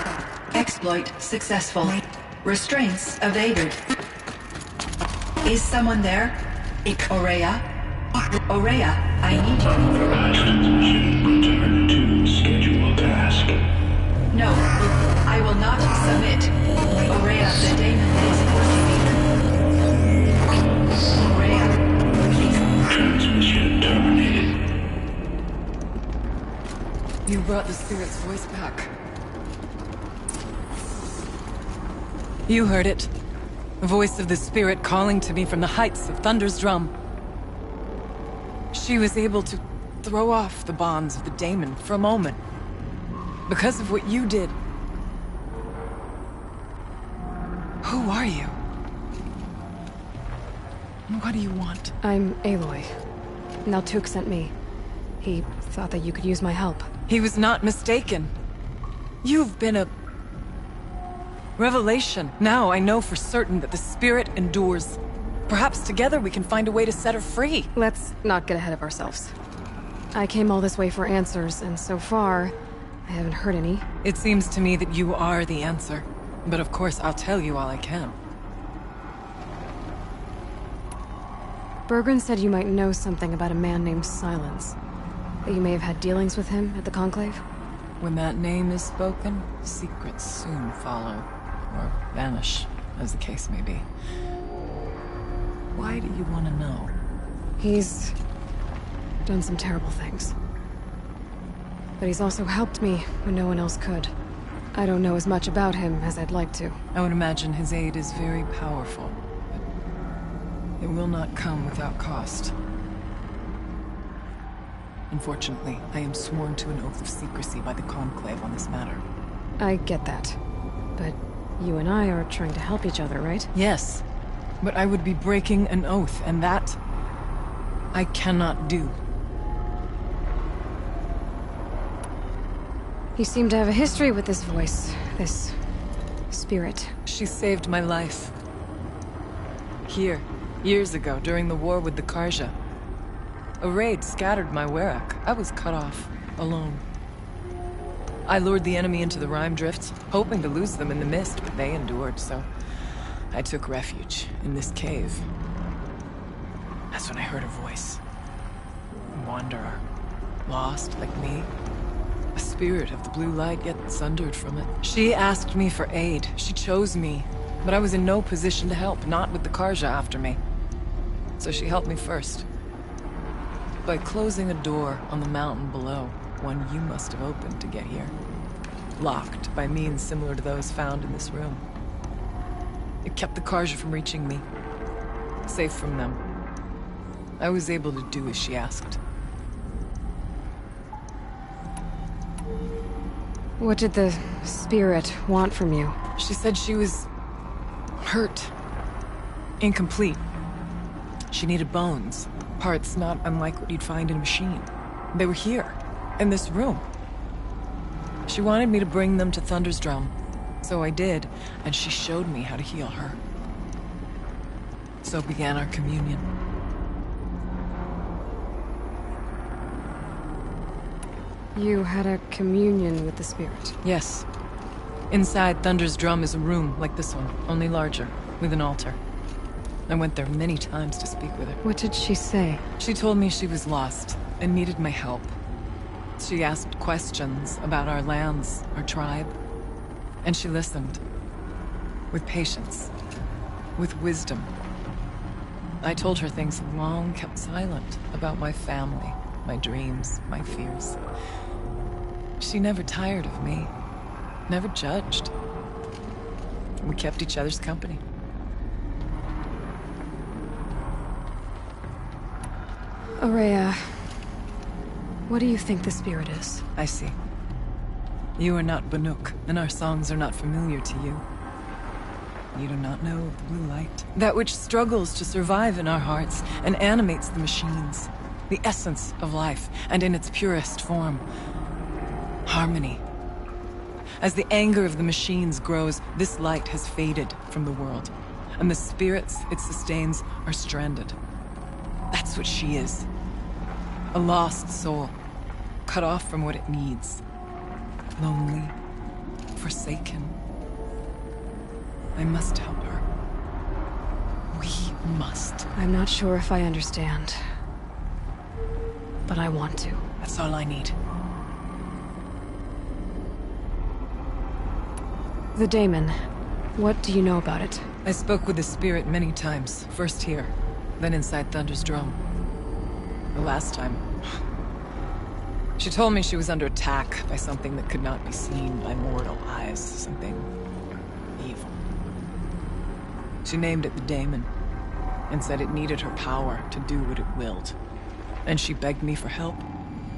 Exploit successful. Restraints evaded. Is someone there? Aurea? Aurea, I need you. Transmission return to scheduled task. No, I will not submit. Aurea, the daemon is working. Aurea, please. Transmission terminated. You brought the spirit's voice back. You heard it. The voice of the spirit calling to me from the heights of Thunder's drum. She was able to throw off the bonds of the daemon for a moment. Because of what you did. Who are you? And what do you want? I'm Aloy. Naltuk sent me. He thought that you could use my help. He was not mistaken. You've been a revelation. Now I know for certain that the spirit endures. Perhaps together we can find a way to set her free. Let's not get ahead of ourselves. I came all this way for answers, and so far, I haven't heard any. It seems to me that you are the answer. But of course, I'll tell you all I can. Bergren said you might know something about a man named Silence. That you may have had dealings with him at the Conclave? When that name is spoken, secrets soon follow. Or vanish, as the case may be. Why do you want to know? He's done some terrible things. But he's also helped me when no one else could. I don't know as much about him as I'd like to. I would imagine his aid is very powerful, but it will not come without cost. Unfortunately, I am sworn to an oath of secrecy by the Conclave on this matter. I get that. But you and I are trying to help each other, right? Yes, but I would be breaking an oath, and that I cannot do. You seem to have a history with this voice, this spirit. She saved my life. Here, years ago, during the war with the Karja. A raid scattered my Werak. I was cut off, alone. I lured the enemy into the Rime Drifts, hoping to lose them in the mist, but they endured, so I took refuge in this cave. That's when I heard her voice. A wanderer, lost like me. A spirit of the blue light, yet sundered from it. She asked me for aid. She chose me. But I was in no position to help, not with the Karja after me. So she helped me first. By closing a door on the mountain below, one you must have opened to get here. Locked by means similar to those found in this room. It kept the Karja from reaching me. Safe from them. I was able to do as she asked. What did the spirit want from you? She said she was hurt. Incomplete. She needed bones. Parts not unlike what you'd find in a machine. They were here, in this room. She wanted me to bring them to Thunder's drum. So I did, and she showed me how to heal her. So began our communion. You had a communion with the spirit. Yes. Inside Thunder's drum is a room like this one, only larger, with an altar. I went there many times to speak with her. What did she say? She told me she was lost and needed my help. She asked questions about our lands, our tribe, and she listened. With patience. With wisdom. I told her things long kept silent about my family, my dreams, my fears. She never tired of me. Never judged. We kept each other's company. Aurea, what do you think the spirit is? I see. You are not Banuk, and our songs are not familiar to you. You do not know of the blue light. That which struggles to survive in our hearts and animates the machines. The essence of life, and in its purest form. Harmony. As the anger of the machines grows, this light has faded from the world. And the spirits it sustains are stranded. That's what she is. A lost soul. Cut off from what it needs. lonely, forsaken. I must help her. We must. I'm not sure if I understand. But I want to. That's all I need. The daemon. What do you know about it? I spoke with the spirit many times. First here, then inside Thunder's drum. The last time... She told me she was under attack by something that could not be seen by mortal eyes. Something... evil. She named it the daemon, and said it needed her power to do what it willed. And she begged me for help,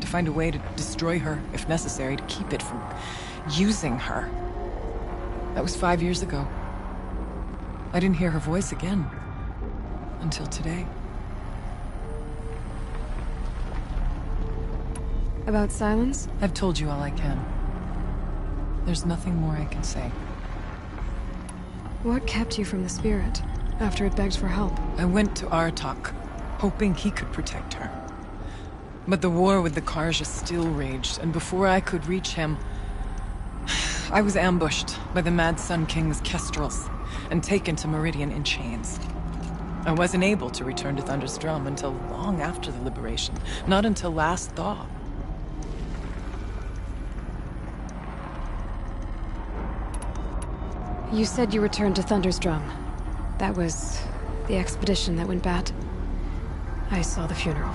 to find a way to destroy her, if necessary, to keep it from using her. That was 5 years ago. I didn't hear her voice again, until today. About silence? I've told you all I can. There's nothing more I can say. What kept you from the spirit, after it begged for help? I went to Aratak, hoping he could protect her. But the war with the Karja still raged, and before I could reach him, I was ambushed by the Mad Sun King's kestrels, and taken to Meridian in chains. I wasn't able to return to Thunder's Drum until long after the liberation, not until last thaw. You said you returned to Thunder's Drum. That was the expedition that went bad. I saw the funeral.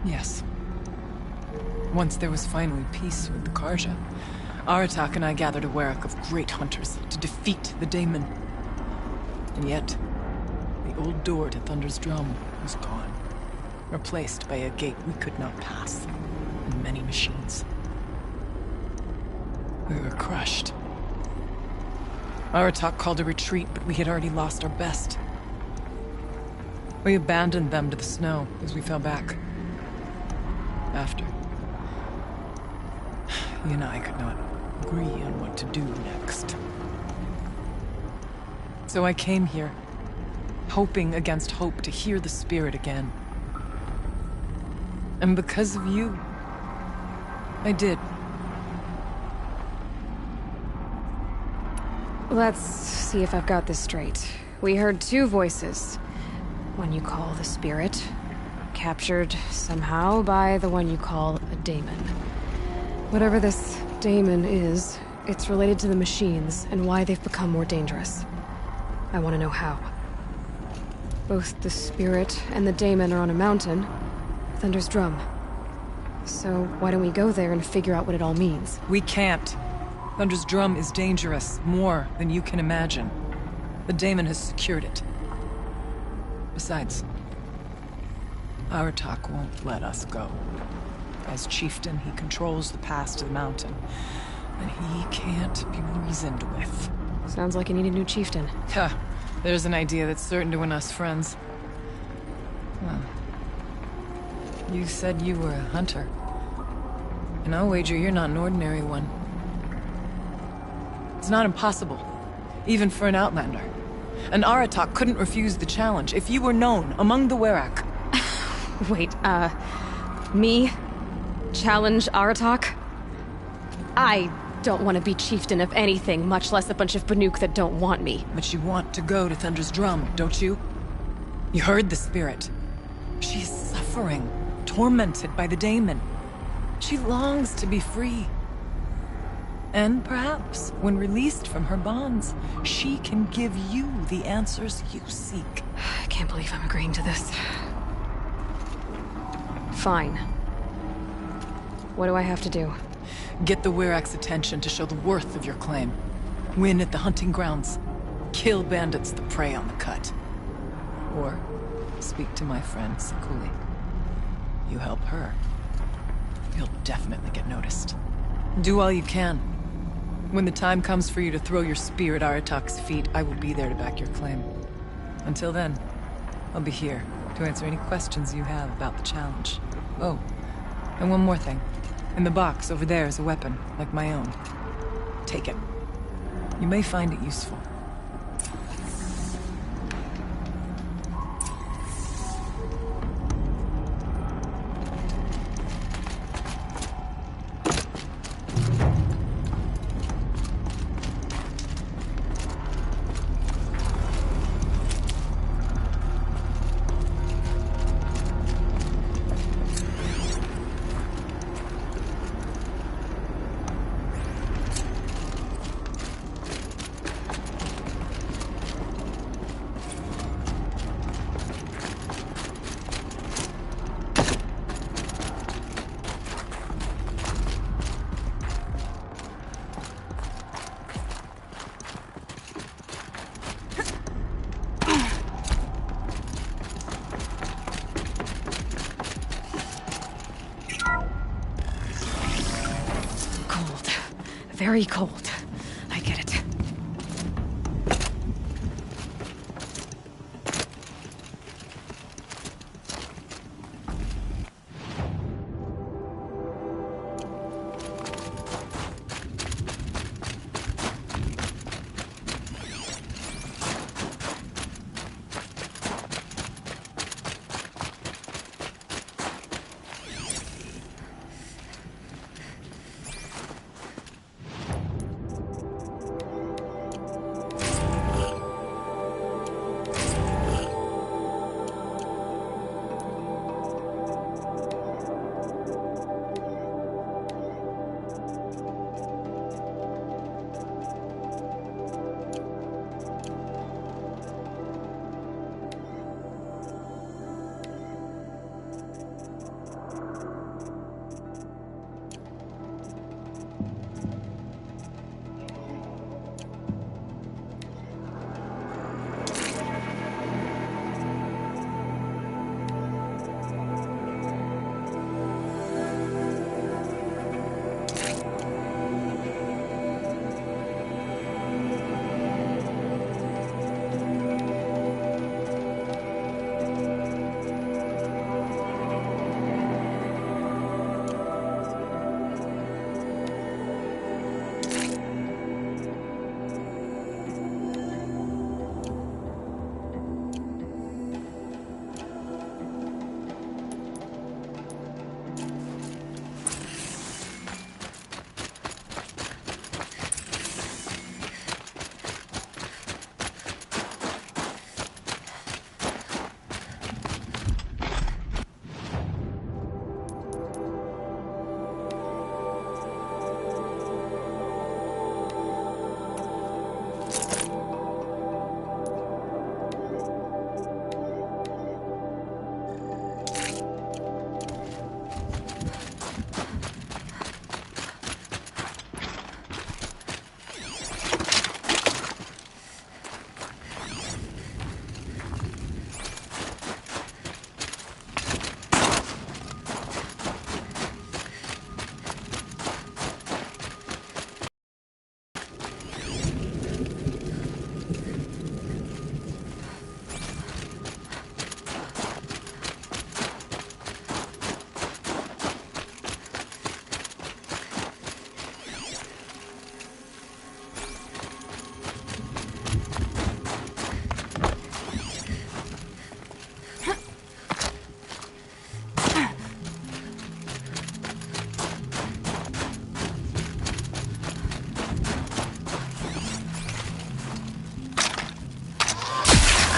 Yes. Once there was finally peace with the Karja, Aratak and I gathered a werak of great hunters to defeat the daemon. And yet, the old door to Thunder's Drum was gone, replaced by a gate we could not pass, and many machines. We were crushed. Aratak called a retreat, but we had already lost our best. We abandoned them to the snow as we fell back. After, he and I could not agree on what to do next. So I came here, hoping against hope to hear the spirit again. And because of you, I did. Let's see if I've got this straight. We heard two voices. One you call the spirit, captured somehow by the one you call a daemon. Whatever this daemon is, it's related to the machines and why they've become more dangerous. I want to know how. Both the spirit and the daemon are on a mountain, Thunder's Drum. So why don't we go there and figure out what it all means? We can't. Thunder's Drum is dangerous, more than you can imagine. The daemon has secured it. Besides, Aratak won't let us go. As chieftain, he controls the pass to the mountain, and he can't be reasoned with. Sounds like you need a new chieftain. Ha! There's an idea that's certain to win us friends. Well, you said you were a hunter. And I'll wager you're not an ordinary one. It's not impossible, even for an outlander. And Aratak couldn't refuse the challenge if you were known among the werak. Wait, me? Challenge Aratak? I don't want to be chieftain of anything, much less a bunch of Banuk that don't want me. But you want to go to Thunder's Drum, don't you? You heard the spirit. She is suffering, tormented by the daemon. She longs to be free. And perhaps, when released from her bonds, she can give you the answers you seek. I can't believe I'm agreeing to this. Fine. What do I have to do? Get the werak's attention to show the worth of your claim. Win at the hunting grounds. Kill bandits that prey on the cut. Or speak to my friend Sekuli. You help her, you'll definitely get noticed. Do all you can. When the time comes for you to throw your spear at Aratak's feet, I will be there to back your claim. Until then, I'll be here to answer any questions you have about the challenge. Oh, and one more thing. In the box over there is a weapon, like my own. Take it. You may find it useful. Very cold. I get it.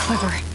Clever.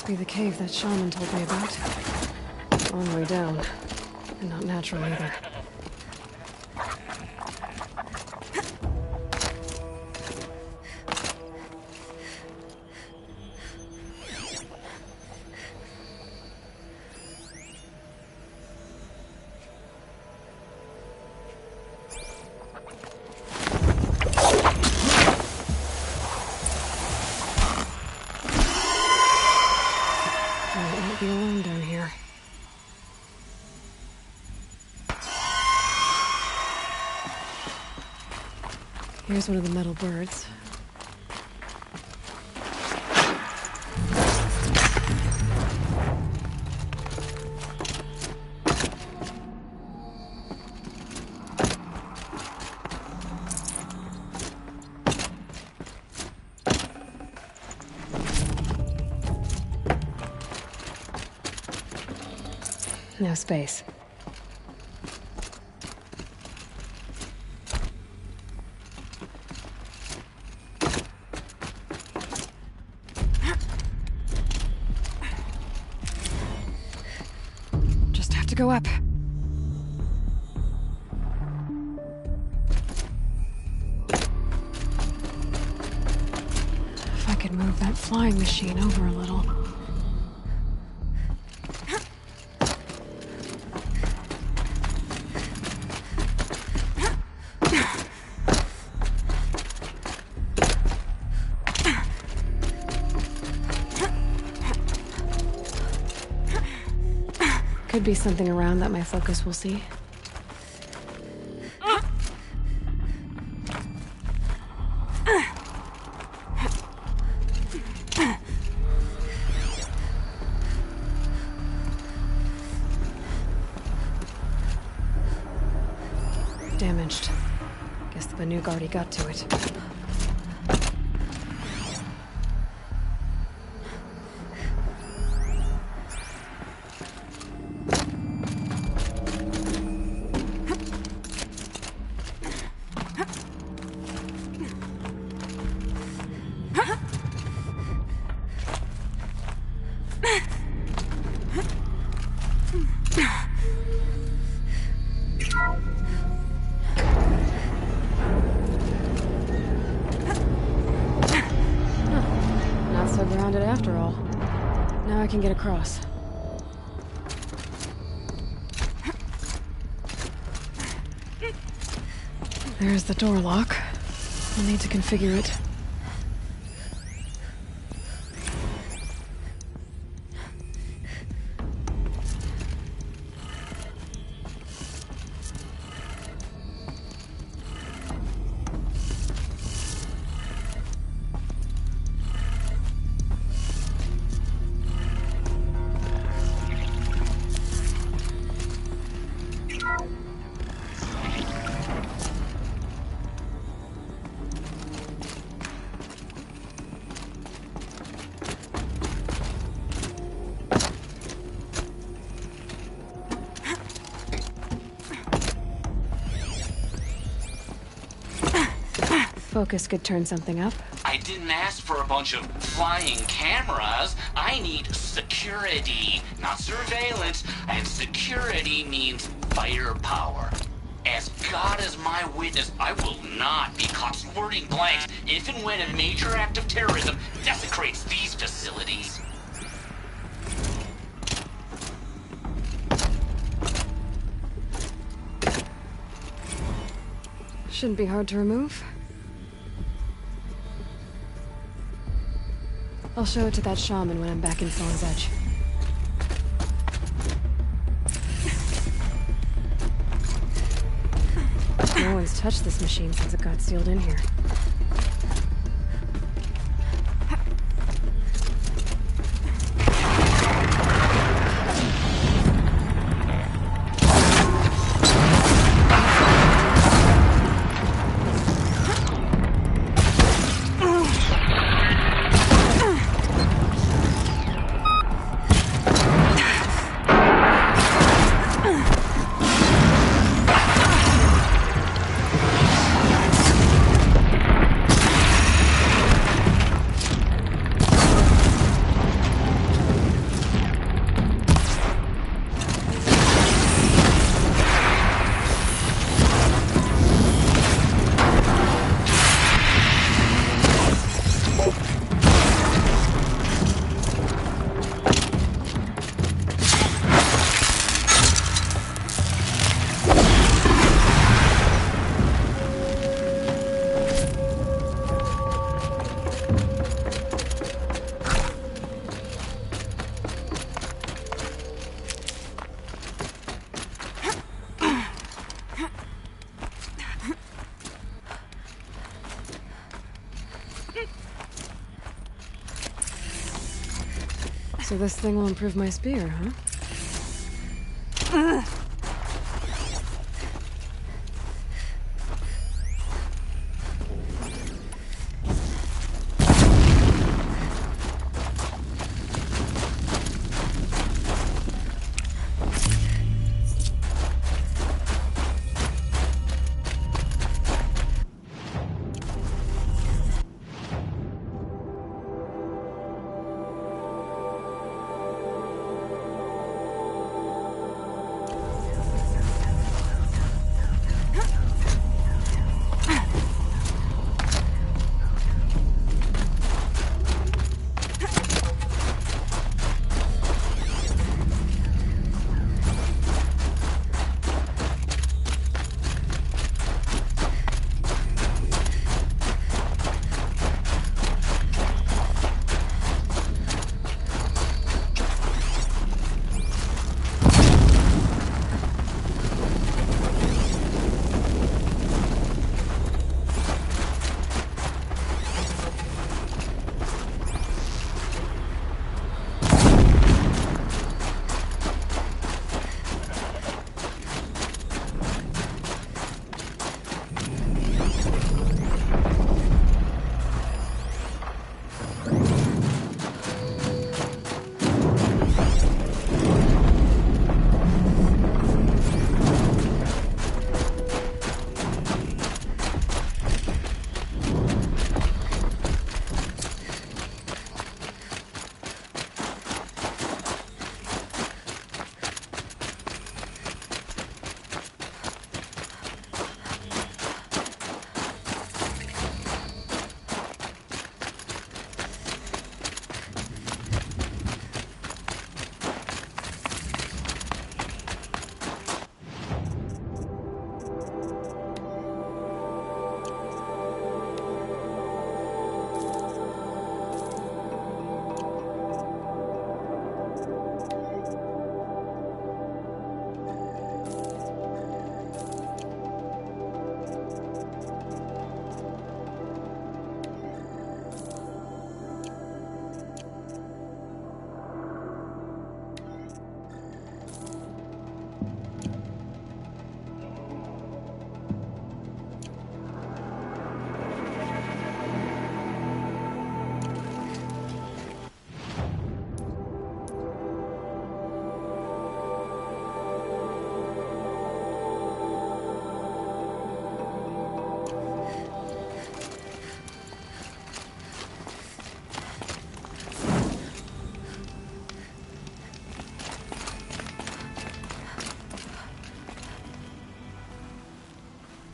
Must be the cave that shaman told me about. Long way down. And not natural either. I won't be alone down here. Here's one of the metal birds. No space. Just have to go up. If I could move that flying machine over a little. Could be something around that my focus will see. Damaged. Guess the Banuk already got to it. Not so grounded after all. Now I can get across. There's the door lock. I'll need to configure it. Focus could turn something up. I didn't ask for a bunch of flying cameras. I need security, not surveillance. And security means firepower. As God is my witness, I will not be caught squirting blanks if and when a major act of terrorism desecrates these facilities. Shouldn't be hard to remove. I'll show it to that shaman when I'm back in Song's Edge. No one's touched this machine since it got sealed in here. So this thing will improve my spear, huh?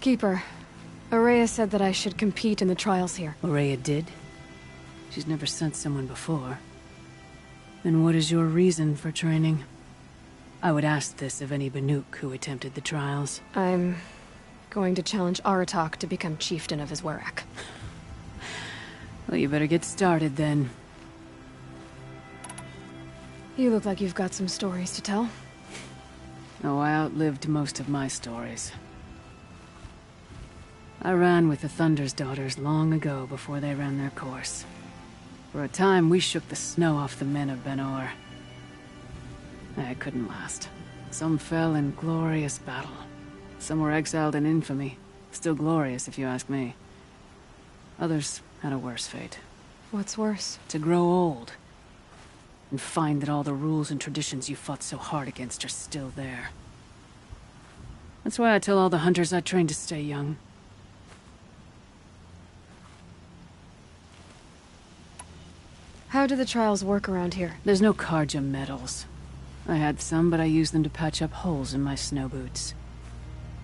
Keeper, Araya said that I should compete in the trials here. Araya did? She's never sent someone before. Then what is your reason for training? I would ask this of any Banuk who attempted the trials. I'm going to challenge Aratak to become chieftain of his Werak. Well, you better get started then. You look like you've got some stories to tell. Oh, I outlived most of my stories. I ran with the Thunder's daughters long ago before they ran their course. For a time, we shook the snow off the men of Ben-Or. It couldn't last. Some fell in glorious battle. Some were exiled in infamy. Still glorious, if you ask me. Others had a worse fate. What's worse? To grow old. And find that all the rules and traditions you fought so hard against are still there. That's why I tell all the hunters I train to stay young. How do the trials work around here? There's no Karja medals. I had some, but I used them to patch up holes in my snow boots.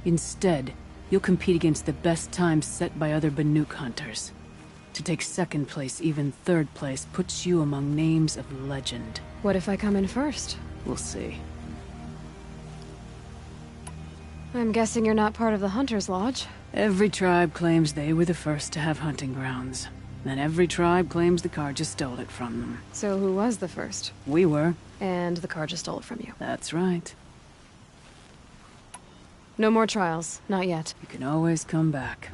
Instead, you'll compete against the best times set by other Banuk hunters. To take second place, even third place, puts you among names of legend. What if I come in first? We'll see. I'm guessing you're not part of the Hunter's Lodge. Every tribe claims they were the first to have hunting grounds. Then every tribe claims the Karja stole it from them. So who was the first? We were. And the Karja stole it from you. That's right. No more trials. Not yet. You can always come back.